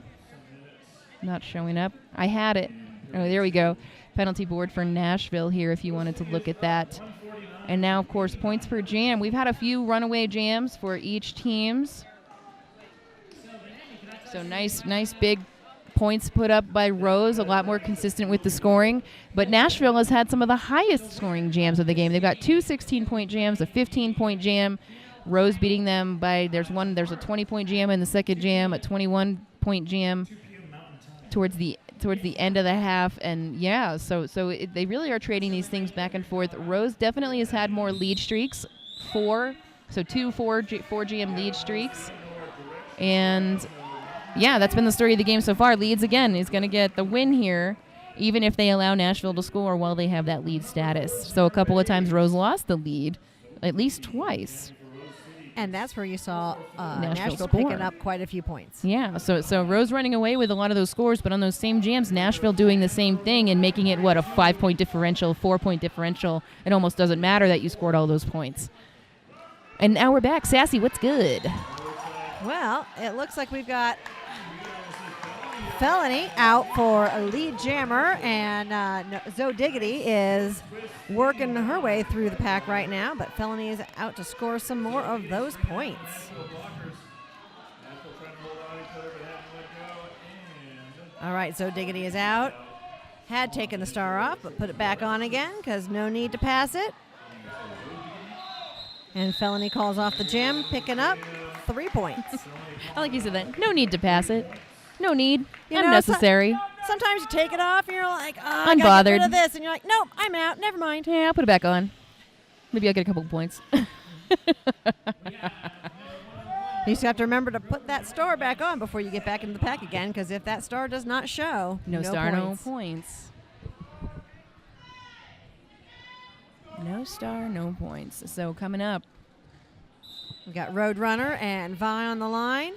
Not showing up. I had it. Oh, there we go. Penalty board for Nashville here if you wanted to look at that. And now, of course, points per jam. We've had a few runaway jams for each teams. So nice big points put up by Rose, a lot more consistent with the scoring. But Nashville has had some of the highest scoring jams of the game. They've got 2 16-point jams, a 15-point jam. Rose beating them by, there's a 20-point jam in the second jam, a 21-point jam towards the end of the half. And yeah, so they really are trading these things back and forth. Rose definitely has had more lead streaks, 4 GM lead streaks. And yeah, that's been the story of the game so far. Leeds, again, is going to get the win here, even if they allow Nashville to score while they have that lead status. So a couple of times Rose lost the lead, at least twice. And that's where you saw Nashville Nashville score. picking up quite a few points. Yeah, so Rose running away with a lot of those scores, but on those same jams, Nashville doing the same thing and making it, a 5-point differential, 4-point differential. It almost doesn't matter that you scored all those points. And now we're back. Sassy, what's good? Well, it looks like we've got Felony out for a lead jammer, and Zoe Diggity is working her way through the pack right now, but Felony is out to score some more of those points. All right, Zoe Diggity is out. Had taken the star off, but put it back on again because no need to pass it. And Felony calls off the jam, picking up 3 points. I like you said that. No need to pass it. No need. You know, Unnecessary. Sometimes you take it off and you're like, oh, I Unbothered. gotta get rid of this. And you're like, nope, I'm out. Never mind. Yeah, I'll put it back on. Maybe I'll get a couple of points. You just have to remember to put that star back on before you get back into the pack again, because if that star does not show, No star, points. no points. No star, no points. So coming up, We got Roadrunner and Vi on the line.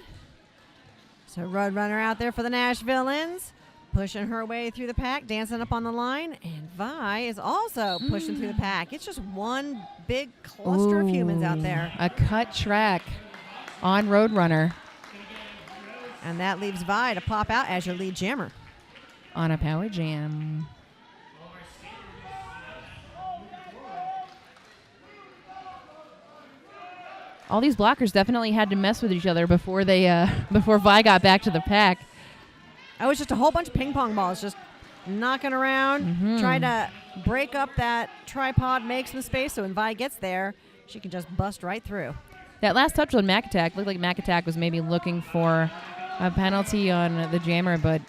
So Roadrunner out there for the Nashvilleans, pushing her way through the pack, dancing up on the line. And Vi is also pushing through the pack. It's just one big cluster of humans out there. A cut track on Roadrunner And that leaves Vi to pop out as your lead jammer. on a power jam. All these blockers definitely had to mess with each other before Vi got back to the pack. It was just a whole bunch of ping pong balls just knocking around, trying to break up that tripod, make some space so when Vi gets there, she can just bust right through. That last touch on Mac Attack looked like Mac Attack was maybe looking for a penalty on the jammer, but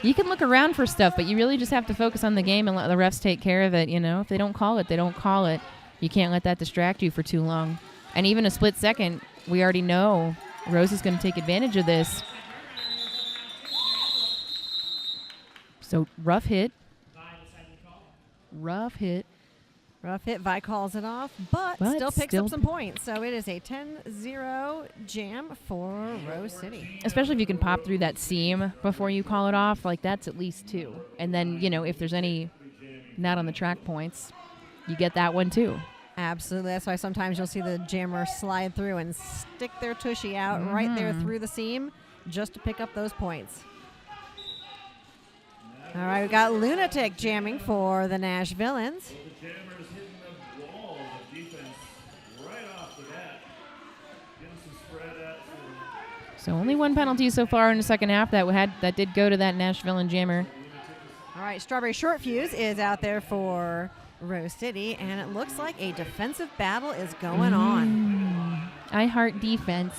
you can look around for stuff, but you really just have to focus on the game and let the refs take care of it. You know, if they don't call it, they don't call it. You can't let that distract you for too long. And even a split second, we already know Rose is going to take advantage of this. So rough hit. Rough hit. Rough hit. Vi calls it off, but still picks up some points. So it is a 10-0 jam for Rose City. Especially if you can pop through that seam before you call it off, like that's at least 2. And then, if there's any not on the track points, you get that one too. Absolutely. That's why sometimes you'll see the jammer slide through and stick their tushy out right there through the seam just to pick up those points. All right, we got Lunatic jamming for the Nashvilleans. The Jammers hitting the wall of defense right off the bat. Getting some spread out. So only one penalty so far in the second half that did go to that Nashville and jammer. All right, Strawberry Short Fuse is out there for Rose City, and it looks like a defensive battle is going on. I heart defense.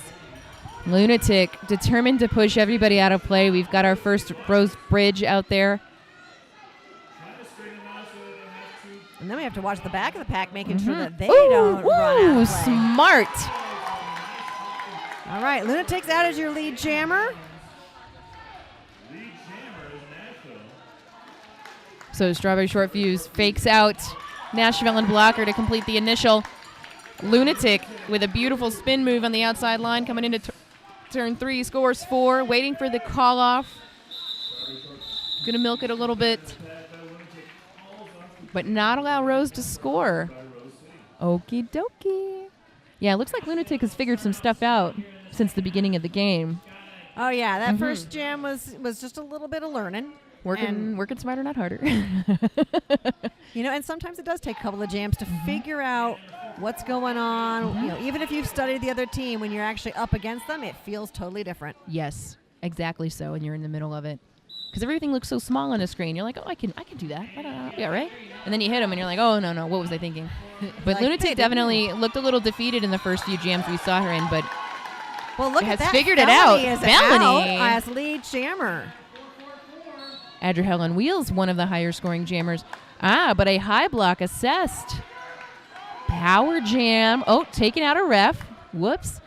Lunatic determined to push everybody out of play. We've got our first Rose Bridge out there. Trying to string them out so they don't have to. And then we have to watch the back of the pack, making sure that they don't run out of play. Smart. All right, Lunatic's out as your lead jammer. Lead jammer is Nashville. So Strawberry Short Fuse fakes out Nashville and blocker to complete the initial. Lunatic with a beautiful spin move on the outside line coming into turn 3, scores 4, waiting for the call off. Gonna milk it a little bit, but not allow Rose to score. Okie dokie. Yeah, it looks like Lunatic has figured some stuff out since the beginning of the game. Oh yeah, that first jam was just a little bit of learning. Working smarter, not harder. You know, and sometimes it does take a couple of jams to figure out what's going on. You know, even if you've studied the other team, when you're actually up against them, it feels totally different. Yes, exactly so, and you're in the middle of it. Because everything looks so small on a screen. You're like, oh, I can do that. Yeah, right? And then you hit them, and you're like, oh, no, what was I thinking? But Like, Lunatic hey, definitely looked a little defeated in the first few jams we saw her in, but Well, look has at that. figured it out. Felony is Felony. out as lead jammer. Adria Helen Wheels, one of the higher scoring jammers. But a high block assessed. Power jam. Oh, taken out a ref. Whoops.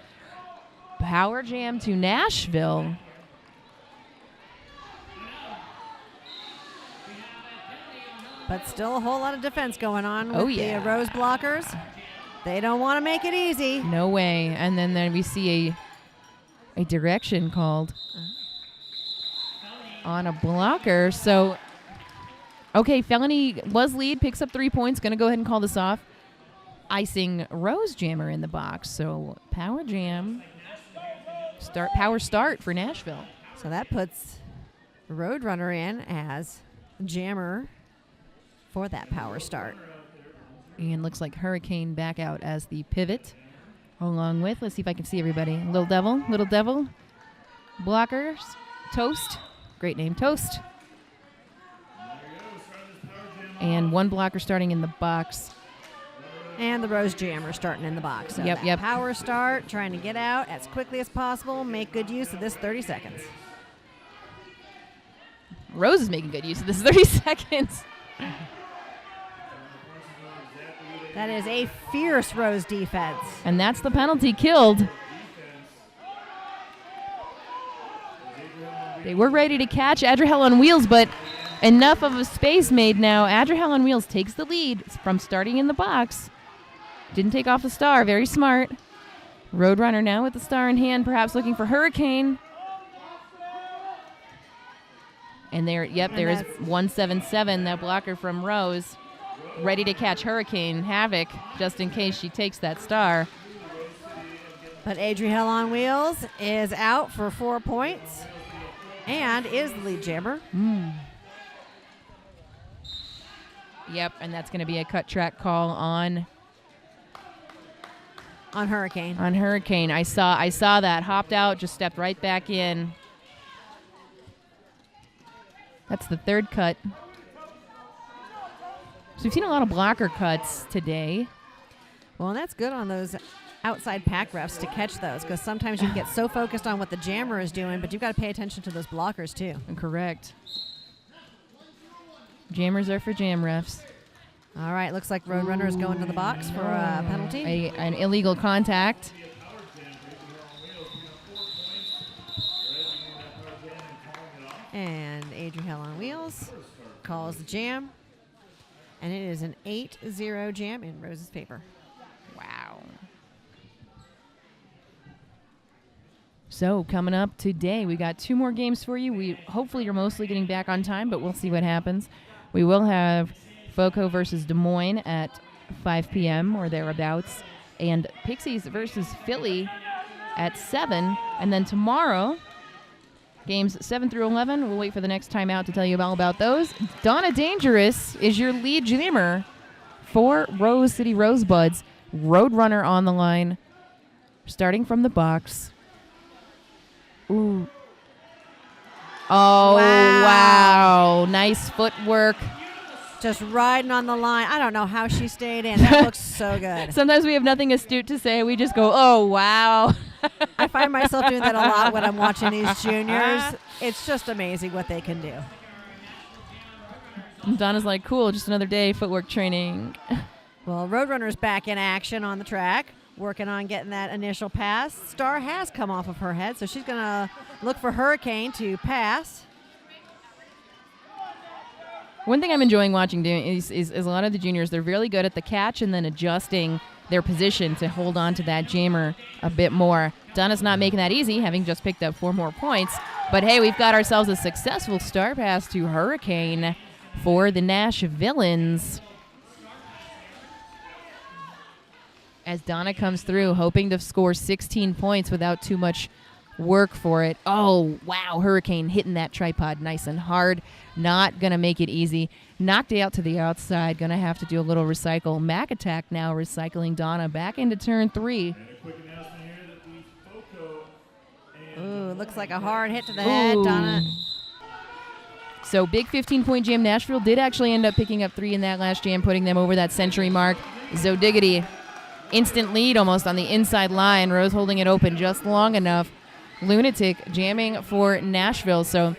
Power jam to Nashville. But still a whole lot of defense going on with Oh, yeah. the Rose blockers. They don't want to make it easy. No way. And then we see a direction called on a blocker. So, okay, Felony was lead, picks up 3 points. Going to go ahead and call this off. Icing Rose Jammer in the box. So, power jam. Power start for Nashville. So that puts Roadrunner in as jammer for that power start. And looks like Hurricane back out as the pivot. Along with, let's see if I can see everybody. Little Devil, blockers, Toast, great name, Toast. And one blocker starting in the box. And the Rose jammer starting in the box. So Yep, that yep. power start, trying to get out as quickly as possible, make good use of this 30 seconds. Rose is making good use of this 30 seconds. That is a fierce Rose defense. And that's the penalty killed. They were ready to catch Adria on Wheels, but enough of a space made now. Adria on Wheels takes the lead from starting in the box. Didn't take off the star. Very smart. Roadrunner now with the star in hand, perhaps looking for Hurricane. And there is 177, that blocker from Rose. Ready to catch Hurricane Havoc just in case she takes that star. But Adria on Wheels is out for 4 points and is the lead jammer. Yep, and that's going to be a cut track call on Hurricane. On Hurricane. I saw that. Hopped out, just stepped right back in. That's the third cut. So we've seen a lot of blocker cuts today. Well, and that's good on those outside pack refs to catch those, because sometimes you get so focused on what the jammer is doing, but you've got to pay attention to those blockers too. Correct. Jammers are for jam refs. All right, looks like Roadrunner is going to the box for a penalty. An illegal contact. And Adria on Wheels calls the jam. And it is an 8-0 jam in Rose's favor. Wow. So coming up today, we got 2 more games for you. Hopefully you're mostly getting back on time, but we'll see what happens. We will have FOCO versus Des Moines at 5 p.m. or thereabouts, and Pixies versus Philly at 7. And then tomorrow, Games 7 through 11. We'll wait for the next timeout to tell you all about those. Donna Dangerous is your lead jammer for Rose City Rosebuds. Roadrunner on the line, starting from the box. Ooh. Oh, wow. Nice footwork. Just riding on the line. I don't know how she stayed in. That looks so good. Sometimes we have nothing astute to say. We just go, oh, wow. I find myself doing that a lot when I'm watching these juniors. It's just amazing what they can do. And Donna's like, cool, just another day, footwork training. Well, Roadrunner's back in action on the track, working on getting that initial pass. Star has come off of her head, so she's going to look for Hurricane to pass. One thing I'm enjoying watching is a lot of the juniors, they're really good at the catch and then adjusting their position to hold on to that jammer a bit more. Donna's not making that easy, having just picked up 4 more points. But, hey, we've got ourselves a successful star pass to Hurricane for the Nashvilleans. As Donna comes through, hoping to score 16 points without too much work for it. Oh, wow, Hurricane hitting that tripod nice and hard. Not going to make it easy. Knocked out to the outside. Going to have to do a little recycle. Mac Attack now recycling Donna back into turn 3. Ooh, looks like a hard hit to the head, Donna. So big 15-point jam. Nashville did actually end up picking up 3 in that last jam, putting them over that century mark. Zodiggity, instant lead almost on the inside line. Rose holding it open just long enough. Lunatic jamming for Nashville. So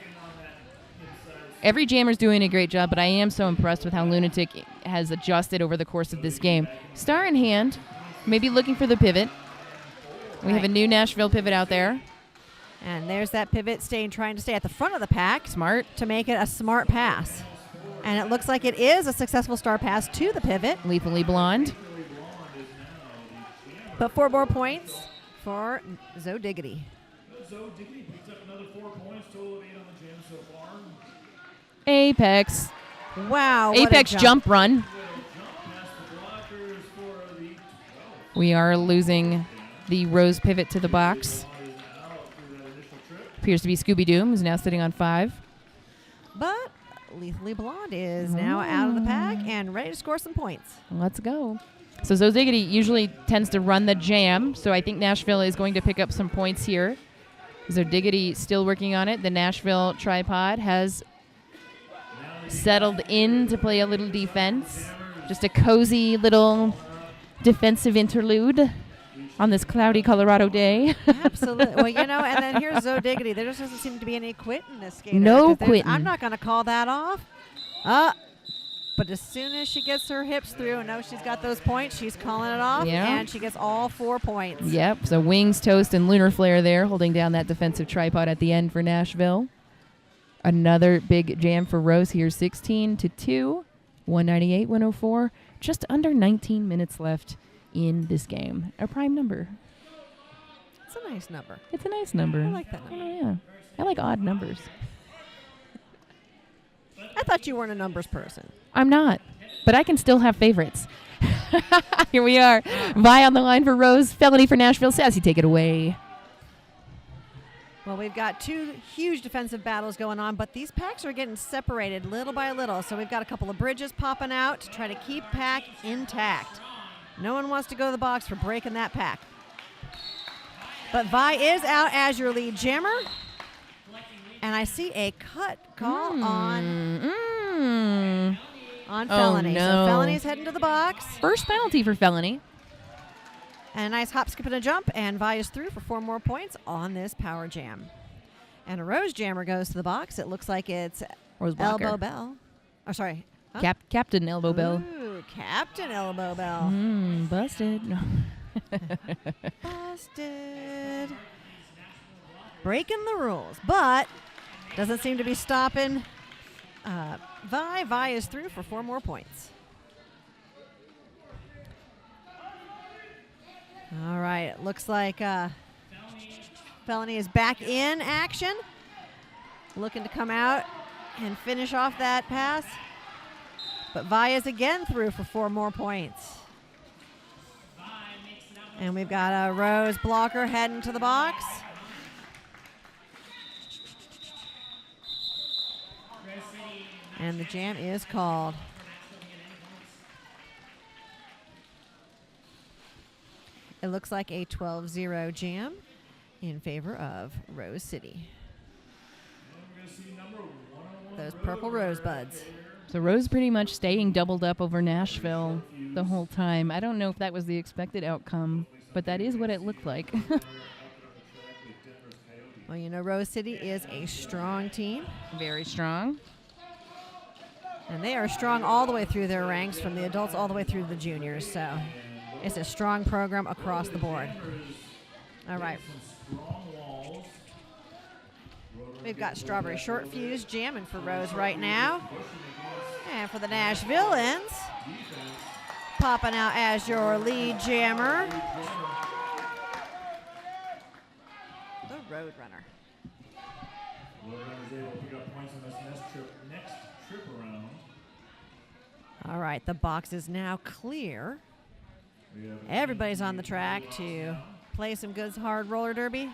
every jammer's doing a great job, but I am so impressed with how Lunatic has adjusted over the course of this game. Star in hand, maybe looking for the pivot. We have a new Nashville pivot out there. And there's that pivot trying to stay at the front of the pack. Smart. To make it a smart pass. And it looks like it is a successful star pass to the pivot. Lethally Blonde. But 4 more points for Zodiggity. Zodiggity picked up another 4 points, total of 8 on the jam so far. Apex. Wow. Apex jump run. We are losing the Rose pivot to the box. Appears to be Scooby-Doo, who's now sitting on 5. But Lethally Blonde is now out of the pack and ready to score some points. Let's go. So Zodiggity usually tends to run the jam, so I think Nashville is going to pick up some points here. Zodiggity still working on it. The Nashville tripod has settled in to play a little defense. Just a cozy little defensive interlude on this cloudy Colorado day. Absolutely. Well, and then here's Zodiggity. There just doesn't seem to be any quit in this skater. No quitting. I'm not going to call that off. But as soon as she gets her hips through and knows she's got those points, she's calling it off, and she gets all 4 points. Yep, so Wings, Toast, and Lunar Flare there holding down that defensive tripod at the end for Nashville. Another big jam for Rose here, 16-2, 198-104. Just under 19 minutes left in this game. A prime number. It's a nice number. It's a nice number. I like that number. Yeah. I like odd numbers. I thought you weren't a numbers person. I'm not, but I can still have favorites. Here we are. Vi on the line for Rose. Felony for Nashville. Sassy, take it away. Well, we've got 2 huge defensive battles going on, but these packs are getting separated little by little. So we've got a couple of bridges popping out to try to keep pack intact. No one wants to go to the box for breaking that pack. But Vi is out as your lead jammer. And I see a cut call on Felony. No. So Felony's heading to the box. First penalty for Felony. And a nice hop, skip, and a jump. And Vi is through for 4 more points on this power jam. And a Rose jammer goes to the box. It looks like it's Rose Blocker. Elbow Bell. Oh, sorry. Huh? Captain Elbow Bell. Ooh, Captain Elbow Bell. Busted. No. Busted. Breaking the rules, but doesn't seem to be stopping Vi. Vi is through for 4 more points. All right, it looks like Felony is back in action, looking to come out and finish off that pass. But Vi is again through for 4 more points. And we've got a Rose blocker heading to the box. And the jam is called. It looks like a 12-0 jam in favor of Rose City. We're going to see number 101 Those purple rosebuds. So Rose pretty much staying doubled up over Nashville the whole time. I don't know if that was the expected outcome, but that is what it looked like. Well, you know, Rose City is a strong team, Very strong. and they are strong all the way through their ranks, from the adults all the way through the juniors. So it's a strong program across the board. All right. We've got Strawberry Short Fuse jamming for Rose right now. And for the Nashvilleans, popping out as your lead jammer, the Roadrunner. Roadrunner's able to pick up points on this next trip around. All right, the box is now clear. We have Everybody's on the track to play some good hard roller derby.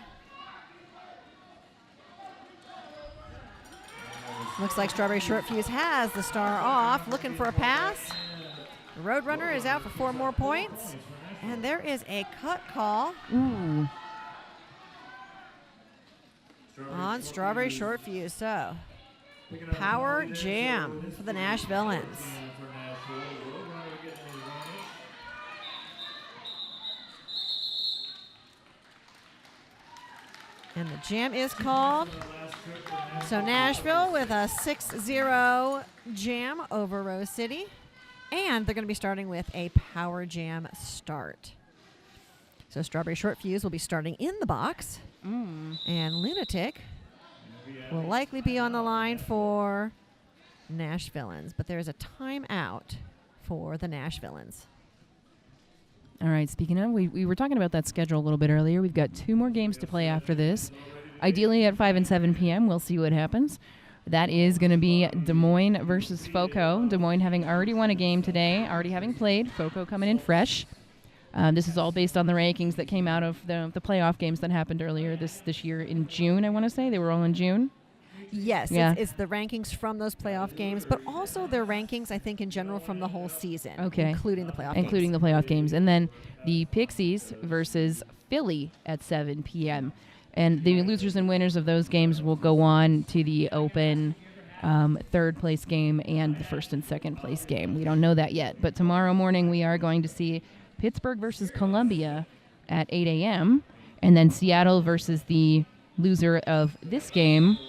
Looks like Strawberry Short Fuse has the star off, looking for a pass. The Roadrunner is out for 4 more points. And there is a cut call Ooh. on Strawberry Short Fuse. So, power jam for the Nashvilleans. And the jam is called. So Nashville with a 6-0 jam over Rose City. And they're going to be starting with a power jam start. So Strawberry Short Fuse will be starting in the box. And Lunatic will likely be on the line for Nashvilleans. But there is a timeout for the Nashvilleans. All right, speaking of, we were talking about that schedule a little bit earlier. We've got 2 more games to play after this. Ideally at 5 and 7 p.m. We'll see what happens. That is going to be Des Moines versus FOCO. Des Moines having already won a game today, already having played. FOCO coming in fresh. This is all based on the rankings that came out of the playoff games that happened earlier this year in June, I want to say. They were all in June. Yes, Yeah. it's the rankings from those playoff games, but also their rankings, I think, in general from the whole season. Okay. Including the playoff Including games. the playoff games. And then the Pixies versus Philly at 7 p.m. And the losers and winners of those games will go on to the open third place game and the first and second place game. We don't know that yet. But tomorrow morning we are going to see Pittsburgh versus Columbia at 8 a.m. And then Seattle versus the loser of this game.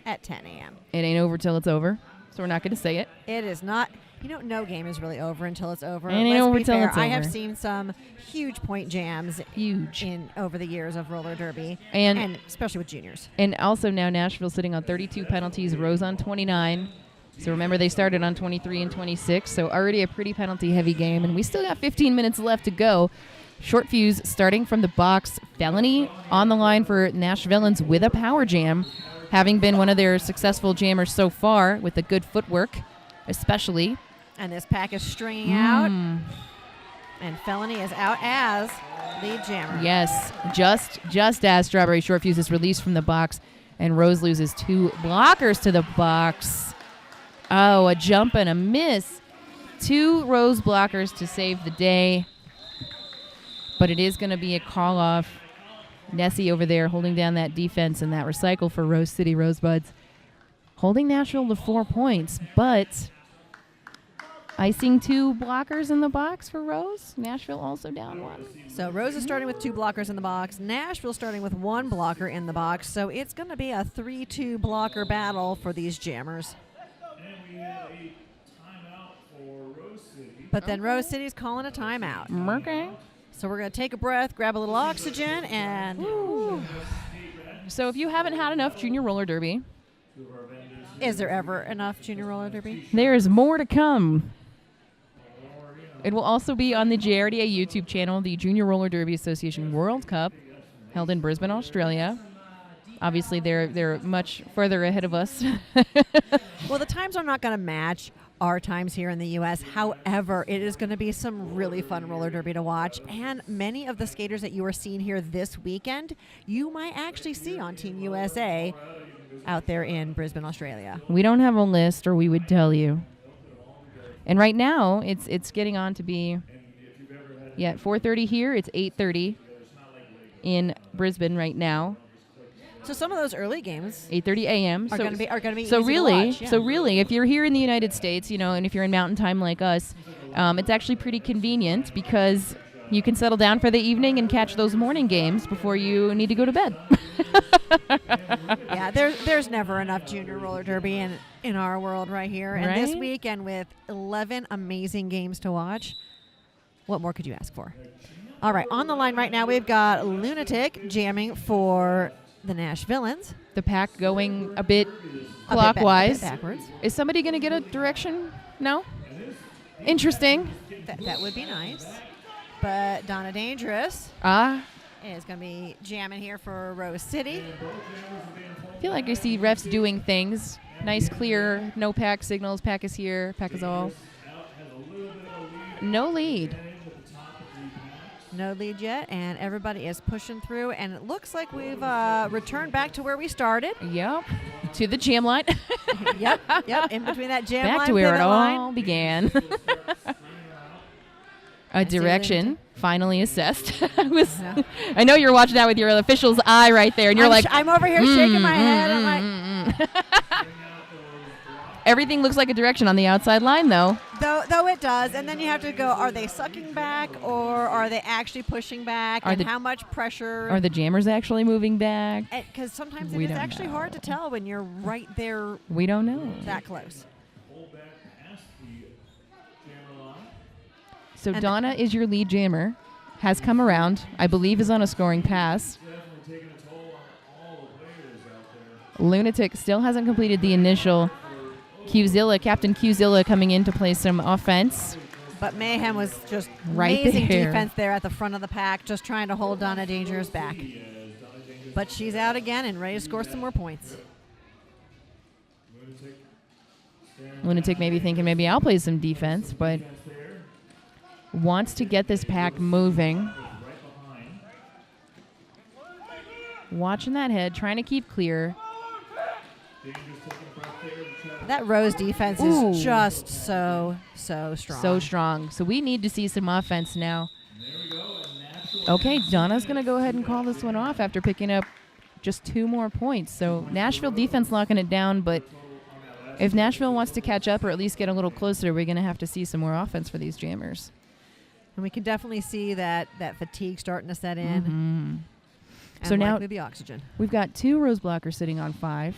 At 10 a.m. It ain't over till it's over. So we're not going to say it. It is not. You know, no game is really over until it's over. It ain't Let's over be till fair. it's I have over. seen some huge point jams Huge. over the years of roller derby, And especially with juniors. And also now Nashville sitting on 32 penalties, Rose on 29. So remember they started on 23 and 26, so already a pretty penalty-heavy game. And we still got 15 minutes left to go. Short Fuse starting from the box. Felony on the line for Nashvilleans with a power jam, having been one of their successful jammers so far with the good footwork, especially. And this pack is stringing out. And Felony is out as lead jammer. Yes, just as Strawberry Short Fuse is released from the box, and Rose loses 2 blockers to the box. Oh, a jump and a miss. 2 Rose blockers to save the day. But it is going to be a call-off. Nessie over there holding down that defense and that recycle for Rose City Rosebuds. Holding Nashville to 4 points, but icing 2 blockers in the box for Rose. Nashville also down 1. So Rose is starting with 2 blockers in the box. Nashville starting with 1 blocker in the box. So it's going to be a 3-2 blocker battle for these jammers. And we have a timeout for Rose City. But then Rose City's calling a timeout. Okay. So we're going to take a breath, grab a little oxygen, and So if you haven't had enough junior roller derby, is there ever enough junior roller derby? there is more to come. It will also be on the JRDA YouTube channel, the Junior Roller Derby Association World Cup, held in Brisbane, Australia. Obviously, they're much further ahead of us. Well, the times are not going to match our times here in the U.S. However, it is going to be some really fun roller derby to watch. And many of the skaters that you are seeing here this weekend, you might actually see on Team USA out there in Brisbane, Australia. We don't have a list, or we would tell you. And right now, it's getting on to be, at 4:30 here. It's 8:30 in Brisbane right now. So some of those early games 8:30 a.m. are going to be so easy really, to watch, so really, if you're here in the United States, and if you're in Mountain Time like us, it's actually pretty convenient because you can settle down for the evening and catch those morning games before you need to go to bed. Yeah, there's never enough junior roller derby in our world right here. And this Right? weekend with 11 amazing games to watch, what more could you ask for? All right, on the line right now we've got Lunatic jamming for the Nashvilleans. The pack going a bit A bit clockwise. backwards. Is somebody going to get a direction? No? Interesting. That would be nice. But Donna Dangerous Ah, is going to be jamming here for Rose City. I feel like I see refs doing things. Nice, clear, no pack signals. Pack is here. Pack is all. No lead. No lead yet, and everybody is pushing through. And it looks like we've returned back to where we started. Yep. To the jam line. Yep, in between that jam line, Back to where it pivot line. all began. A see direction finally assessed. Yeah. I know you're watching that with your official's eye right there, and you're I'm over here shaking my head. I'm like, everything looks like a direction on the outside line, though. though it does, and then you have to go, are they sucking back or are they actually pushing back? Are And the- how much pressure? Are the jammers actually moving back? Because sometimes We it is don't actually know. hard to tell when you're right there We don't know. that close. So And- Donna is your lead jammer. Has come around. I believe is on a scoring pass. Lunatic still hasn't completed the initial. Captain Qzilla coming in to play some offense. But Mayhem was just Right amazing there. defense there at the front of the pack, just trying to hold Donna Dangerous back. But she's out again and ready to score some more points. Lunatic maybe thinking maybe I'll play some defense, but wants to get this pack moving. Watching that head, trying to keep clear. That Rose defense Ooh. is just so strong. So strong. So we need to see some offense now. Okay, Donna's going to go ahead and call this one off after picking up just 2 more points. So Nashville defense locking it down, but if Nashville wants to catch up or at least get a little closer, we're going to have to see some more offense for these jammers. And we can definitely see that fatigue starting to set in. And So now- likely the oxygen. We've got 2 Rose blockers sitting on 5.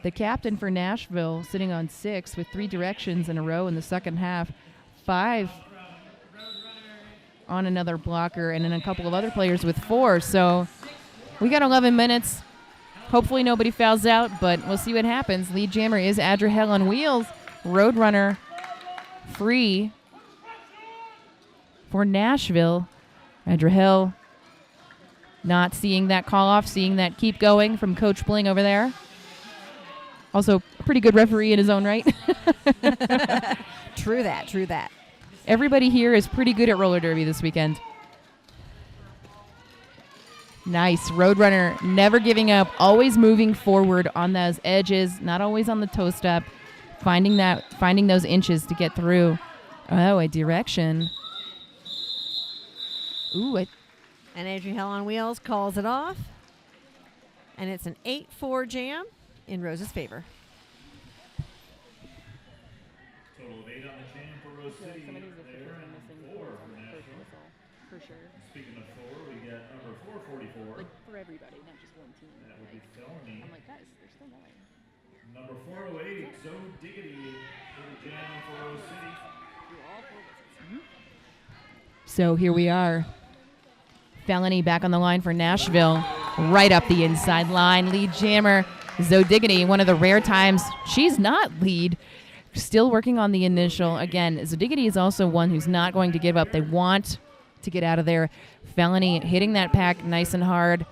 The captain for Nashville sitting on 6 with 3 directions in a row in the second half. 5 on another blocker, and then a couple of other players with 4. So we got 11 minutes. Hopefully nobody fouls out, but we'll see what happens. Lead jammer is Adrahel on wheels. Roadrunner free for Nashville. Adrahel not seeing that call off, seeing that keep going from Coach Bling over there. Also, a pretty good referee in his own right. True that. Everybody here is pretty good at roller derby this weekend. Nice. Roadrunner never giving up, always moving forward on those edges, not always on the toe step, finding those inches to get through. Oh, a direction. Ooh, And Adrian on wheels calls it off. And it's an 8-4 jam in Rose's favor. Total of 8 on the jam for Rose City there, and 4 for Nashville. for sure. Speaking of 4, we got number 444. For everybody, not just one team. That would be Felony. guys, there's still going. Number 408, Zoe Diggity for the jam for Rose City. So here we are. Felony back on the line for Nashville. Right up the inside line. Lead jammer, Zoe Diggity. One of the rare times she's not lead. Still working on the initial. Again, Zoe Diggity is also one who's not going to give up. They want to get out of there. Felony hitting that pack nice and hard,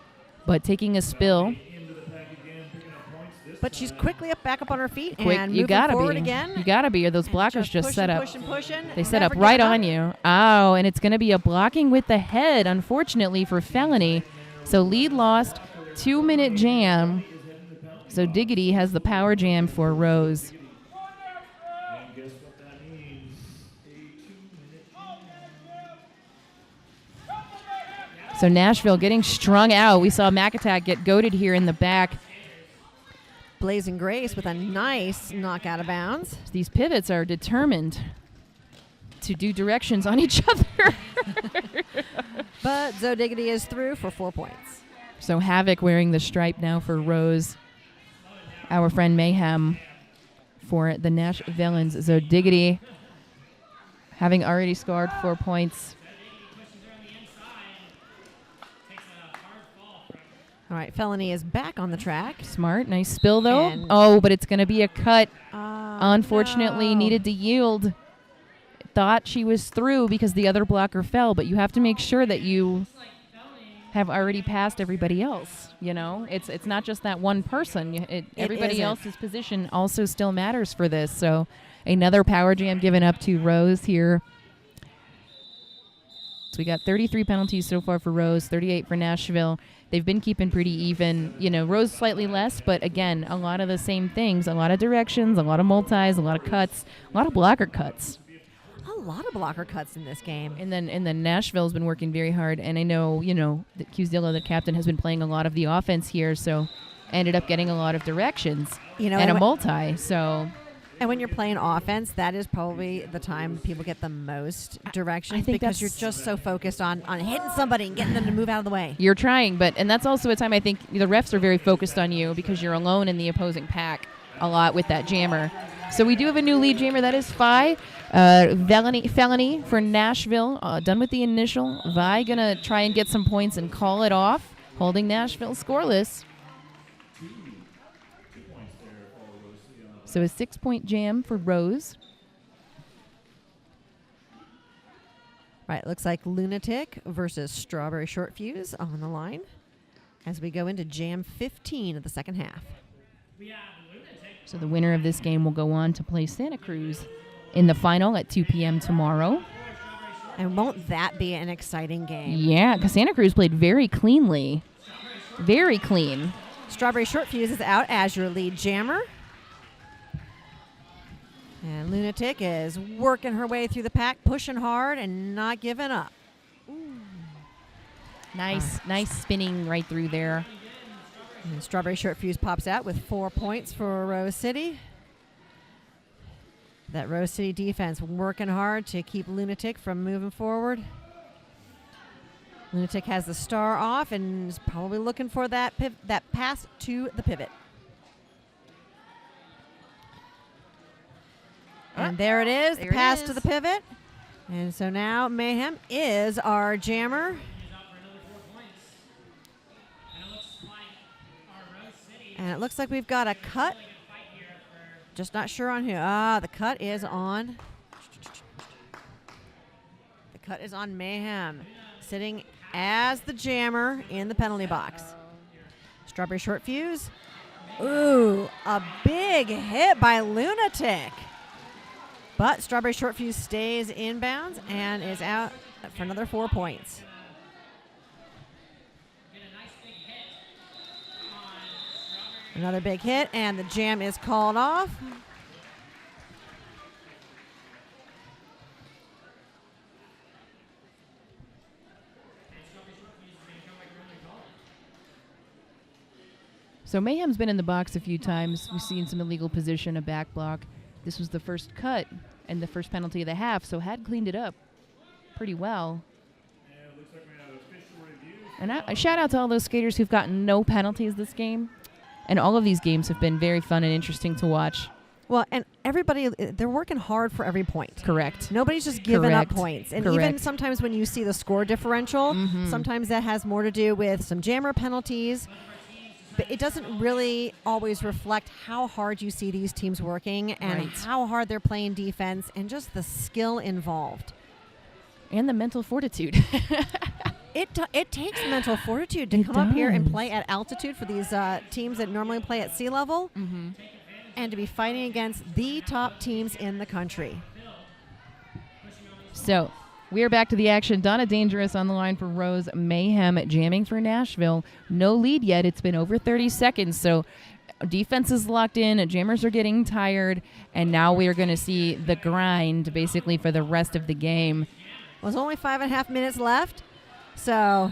but taking a spill. But she's quickly back up on her feet Quick, and you moving gotta forward be. again. You gotta be, or those And blockers just pushing, set up. pushing. They set Never up right giving on you. Oh, and it's going to be a blocking with the head, unfortunately, for Felony. So lead lost, 2-minute jam. So Diggity has the power jam for Rose. And guess what that means? A 2-minute jam. So Nashville getting strung out. We saw Mac Attack get goaded here in the back. Blazing Grace with a nice knock out of bounds. These pivots are determined to do directions on each other. But Zo Diggity is through for 4 points. So Havoc wearing the stripe now for Rose. Our friend Mayhem for the Nash Villains. Zo Diggity having already scored 4 points. All right, Felony is back on the track. Smart. Nice spill, though. And- Oh, but it's going to be a cut. Unfortunately, no. needed to yield. Thought she was through because the other blocker fell, but you have to make sure that you have already passed everybody else. You know, it's not just that one person. Everybody isn't. else's position also still matters for this. So another power jam given up to Rose here. So we got 33 penalties so far for Rose, 38 for Nashville. They've been keeping pretty even. You know, Rose slightly less, but again, a lot of the same things. A lot of directions, a lot of multis, a lot of cuts, a lot of blocker cuts. A lot of blocker cuts in this game. And then Nashville's been working very hard. And I know, that Cuzdillo, the captain, has been playing a lot of the offense here, so ended up getting a lot of directions and a and multi. So when you're playing offense, that is probably the time people get the most directions I think because you're that's- just so focused on hitting somebody and getting them to move out of the way. you're trying, and that's also a time I think the refs are very focused on you because you're alone in the opposing pack a lot with that jammer. So we do have a new lead jammer. That is Vi. Felony for Nashville. Done with the initial. Vi going to try and get some points and call it off, holding Nashville scoreless. 2 points there for Rose City on So a 6-point jam for Rose. Right, looks like Lunatic versus Strawberry Short Fuse on the line as we go into Jam 15 of the second half. We have Lunatic. So the winner of this game will go on to play Santa Cruz in the final at 2 p.m. tomorrow. And won't that be an exciting game? Yeah, because Santa Cruz played very cleanly. Very clean. Strawberry Short Fuse is out as your lead jammer. And Lunatic is working her way through the pack, pushing hard and not giving up. Nice spinning right through there. And Strawberry Short Fuse pops out with 4 points for Rose City. That Rose City defense working hard to keep Lunatic from moving forward. Lunatic has the star off and is probably looking for that pass to the pivot. And there it is, the There it pass to is. the pivot. And so now Mayhem is our jammer. He's up for another 4 points. And it looks like our Rose City And it looks like we've got a cut. really gonna fight here for Just not sure on who. The cut is on. The cut is on Mayhem, sitting as the jammer in the penalty box. Strawberry Short Fuse. Ooh, a big hit by Lunatic. But Strawberry Short Fuse stays inbounds and is out for another 4 points. get a nice big hit on Strawberry. Another big hit, and the jam is called off. So Mayhem's been in the box a few times. We've seen some illegal position, a back block. This was the first cut and the first penalty of the half, so had cleaned it up pretty well. And it looks like we have official review. And I shout out to all those skaters who've gotten no penalties this game. And all of these games have been very fun and interesting to watch. Well, and everybody, they're working hard for every point. Correct. Nobody's just giving up Correct. points. And even Correct. sometimes when you see the score differential, Mhm. sometimes that has more to do with some jammer penalties. But it doesn't really always reflect how hard you see these teams working and Right. how hard they're playing defense and just the skill involved. And the mental fortitude. It takes mental fortitude to It come up here and does. play at altitude for these teams that normally play at sea level Mm-hmm. and to be fighting against the top teams in the country. So we are back to the action. Donna Dangerous on the line for Rose. Mayhem jamming for Nashville. No lead yet. It's been over 30 seconds. So defense is locked in. Jammers are getting tired. And now we are going to see the grind basically for the rest of the game. There's only 5.5 minutes left. So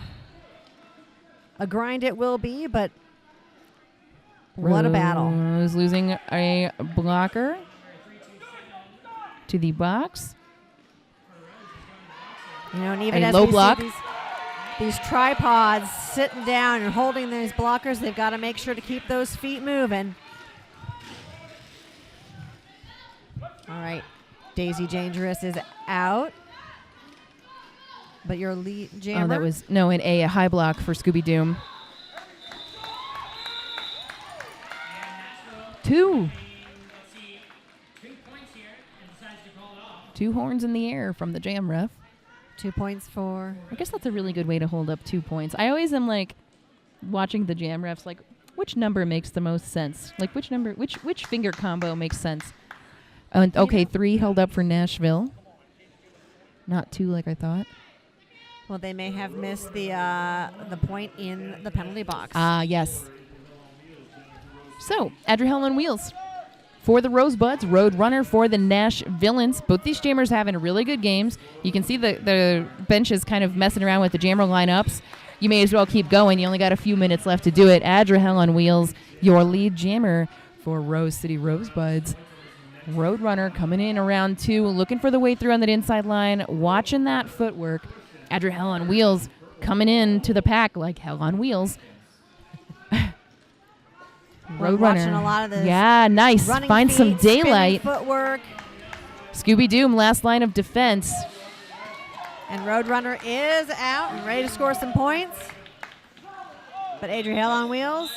a grind it will be, but what a battle. Rose losing a blocker to the box. You know, and even A as low we block. see these tripods sitting down and holding these blockers, they've got to make sure to keep those feet moving. All right, Daisy Dangerous is out. But your lead jammer. Oh, that was, no, an A high block for Scooby Doom. 2. 2 horns in the air from the jam ref. 2 points for. I guess that's a really good way to hold up 2 points. I always am like watching the jam refs, like which number makes the most sense? Like which number, which finger combo makes sense? Okay, 3 held up for Nashville. Not 2 like I thought. Well, they may have missed the point in the penalty box. Yes. So, Adriel on wheels for the Rosebuds, Road Runner for the Nashvilleans. Both these jammers having really good games. You can see the bench is kind of messing around with the jammer lineups. You may as well keep going. You only got a few minutes left to do it. Adriel on wheels, your lead jammer for Rose City Rosebuds. Road Runner coming in around 2, looking for the way through on that inside line, watching that footwork. Adriel on wheels coming in to the pack like hell on wheels. Road watching Runner. a lot of this. Yeah, nice. Running Find feet, some daylight. spinning footwork. Scooby Doom, last line of defense. And Roadrunner is out and ready to score some points. But Adriel on wheels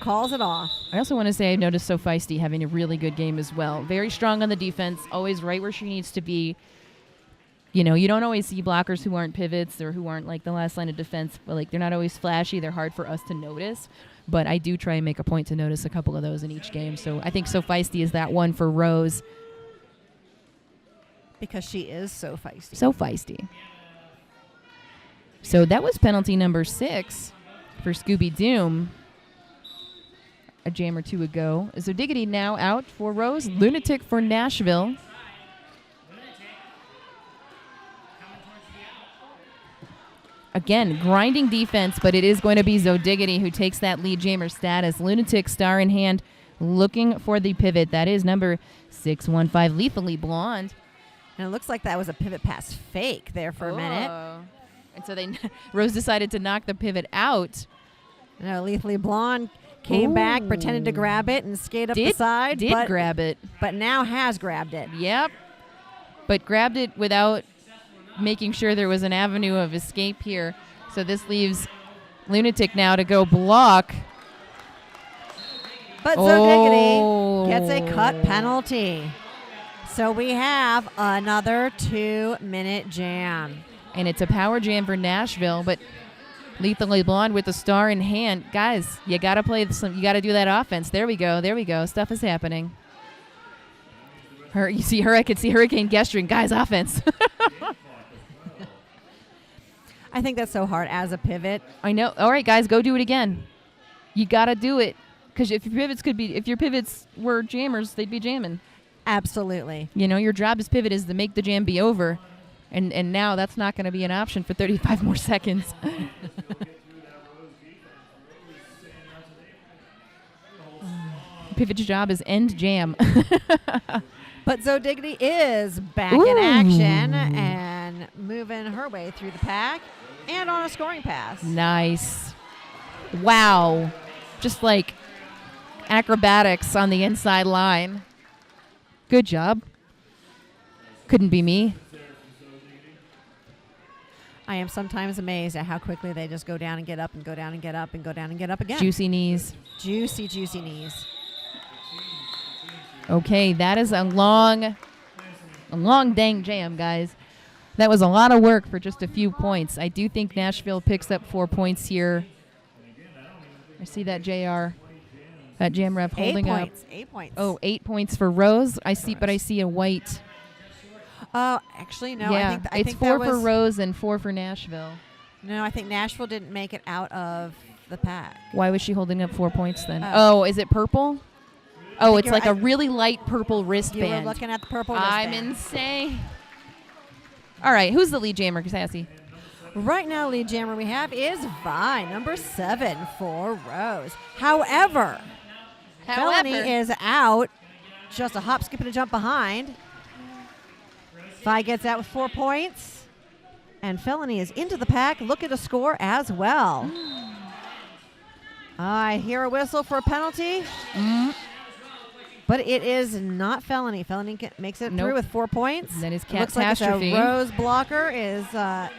calls it off. I also want to say I noticed So Feisty having a really good game as well. Very strong on the defense, always right where she needs to be. You know, you don't always see blockers who aren't pivots or who aren't like the last line of defense, but like they're not always flashy. They're hard for us to notice. But I do try and make a point to notice a couple of those in each game. So I think So Feisty is that one for Rose. Because she is so feisty. So feisty. So that was penalty number 6 for Scooby Doom. A jam or 2 ago. So Diggity now out for Rose. Lunatic for Nashville. Again, grinding defense, but it is going to be Zodiggity who takes that lead jammer status. Lunatic, star in hand, looking for the pivot. That is number 615, Lethally Blonde. And it looks like that was a pivot pass fake there for a minute. And so Rose decided to knock the pivot out. No, Lethally Blonde came back, pretended to grab it, and skate up the side. Did grab it. But now has grabbed it. Yep. But grabbed it without making sure there was an avenue of escape here. So this leaves Lunatic now to go block. But Zodiggity gets a cut penalty. So we have another 2-minute jam. And it's a power jam for Nashville, but Lethally Blonde with the star in hand. Guys, you got to play some, you got to do that offense. There we go. There we go. Stuff is happening. You see her, I could see Hurricane gesturing. Guys, offense. I think that's so hard as a pivot. I know. All right, guys, go do it again. You got to do it. Because if your pivots were jammers, they'd be jamming. Absolutely. You know, your job as pivot is to make the jam be over. And now that's not going to be an option for 35 more seconds. Pivot's job is end jam. But Zodiggity is back in action and moving her way through the pack and on a scoring pass. Nice. Wow. Just like acrobatics on the inside line. Good job. Couldn't be me. I am sometimes amazed at how quickly they just go down and get up and go down and get up and go down and get up again. Juicy knees. Juicy, juicy knees. Okay, that is a long dang jam, guys. That was a lot of work for just a few points. I do think Nashville picks up 4 points here. I see that that jam ref holding 8 up. points. 8 points. Oh, 8 points for Rose. But I see a white. Oh, actually, no. Yeah, I it's think 4 that for was, Rose and 4 for Nashville. No, I think Nashville didn't make it out of the pack. Why was she holding up 4 points then? Oh, is it purple? Oh, it's like a really light purple wristband. You were looking at the purple I'm wristband. insane. All right, who's the lead jammer, Sassy? Right now, lead jammer we have is Vi, number 7 for Rose. However, Felony is out. Just a hop, skip, and a jump behind. Vi gets out with 4 points. And Felony is into the pack. Look at the score as well. I hear a whistle for a penalty. But it is not Felony. Felony makes it through with 4 points. That is Looks like it's catastrophe. a Rose blocker is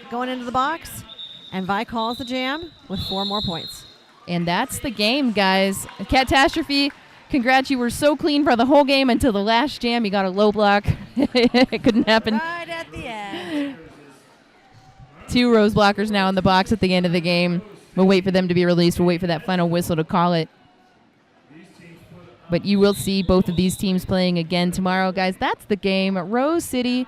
going into the box. And Vi calls the jam with 4 more points. And that's the game, guys. Catastrophe. Congrats, you were so clean for the whole game until the last jam. You got a low block. It couldn't happen. Right at the end. 2 Rose blockers now in the box at the end of the game. We'll wait for them to be released. We'll wait for that final whistle to call it. But you will see both of these teams playing again tomorrow, guys. That's the game. Rose City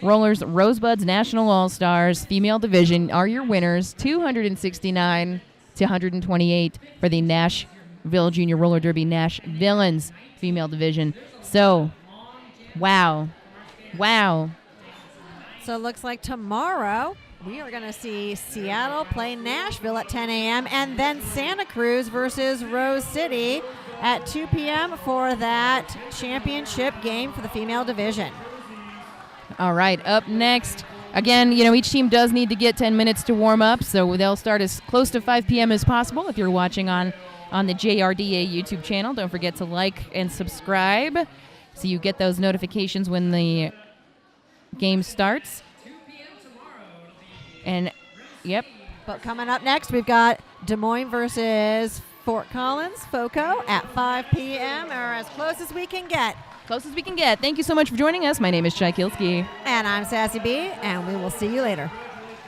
Rollers Rosebuds National All-Stars Female Division are your winners, 269 to 128 for the Nashville Junior Roller Derby Nashvilleans Female Division. So, wow. So it looks like tomorrow we are going to see Seattle play Nashville at 10 a.m. and then Santa Cruz versus Rose City at 2 p.m. for that championship game for the female division. All right, up next, again, each team does need to get 10 minutes to warm up, so they'll start as close to 5 p.m. as possible. If you're watching on the JRDA YouTube channel, don't forget to like and subscribe so you get those notifications when the game starts. And, yep. But coming up next, we've got Des Moines versus Fort Collins, FOCO, at 5 p.m. or as close as we can get. Close as we can get. Thank you so much for joining us. My name is Chai Kilski. And I'm Sassy B, and we will see you later.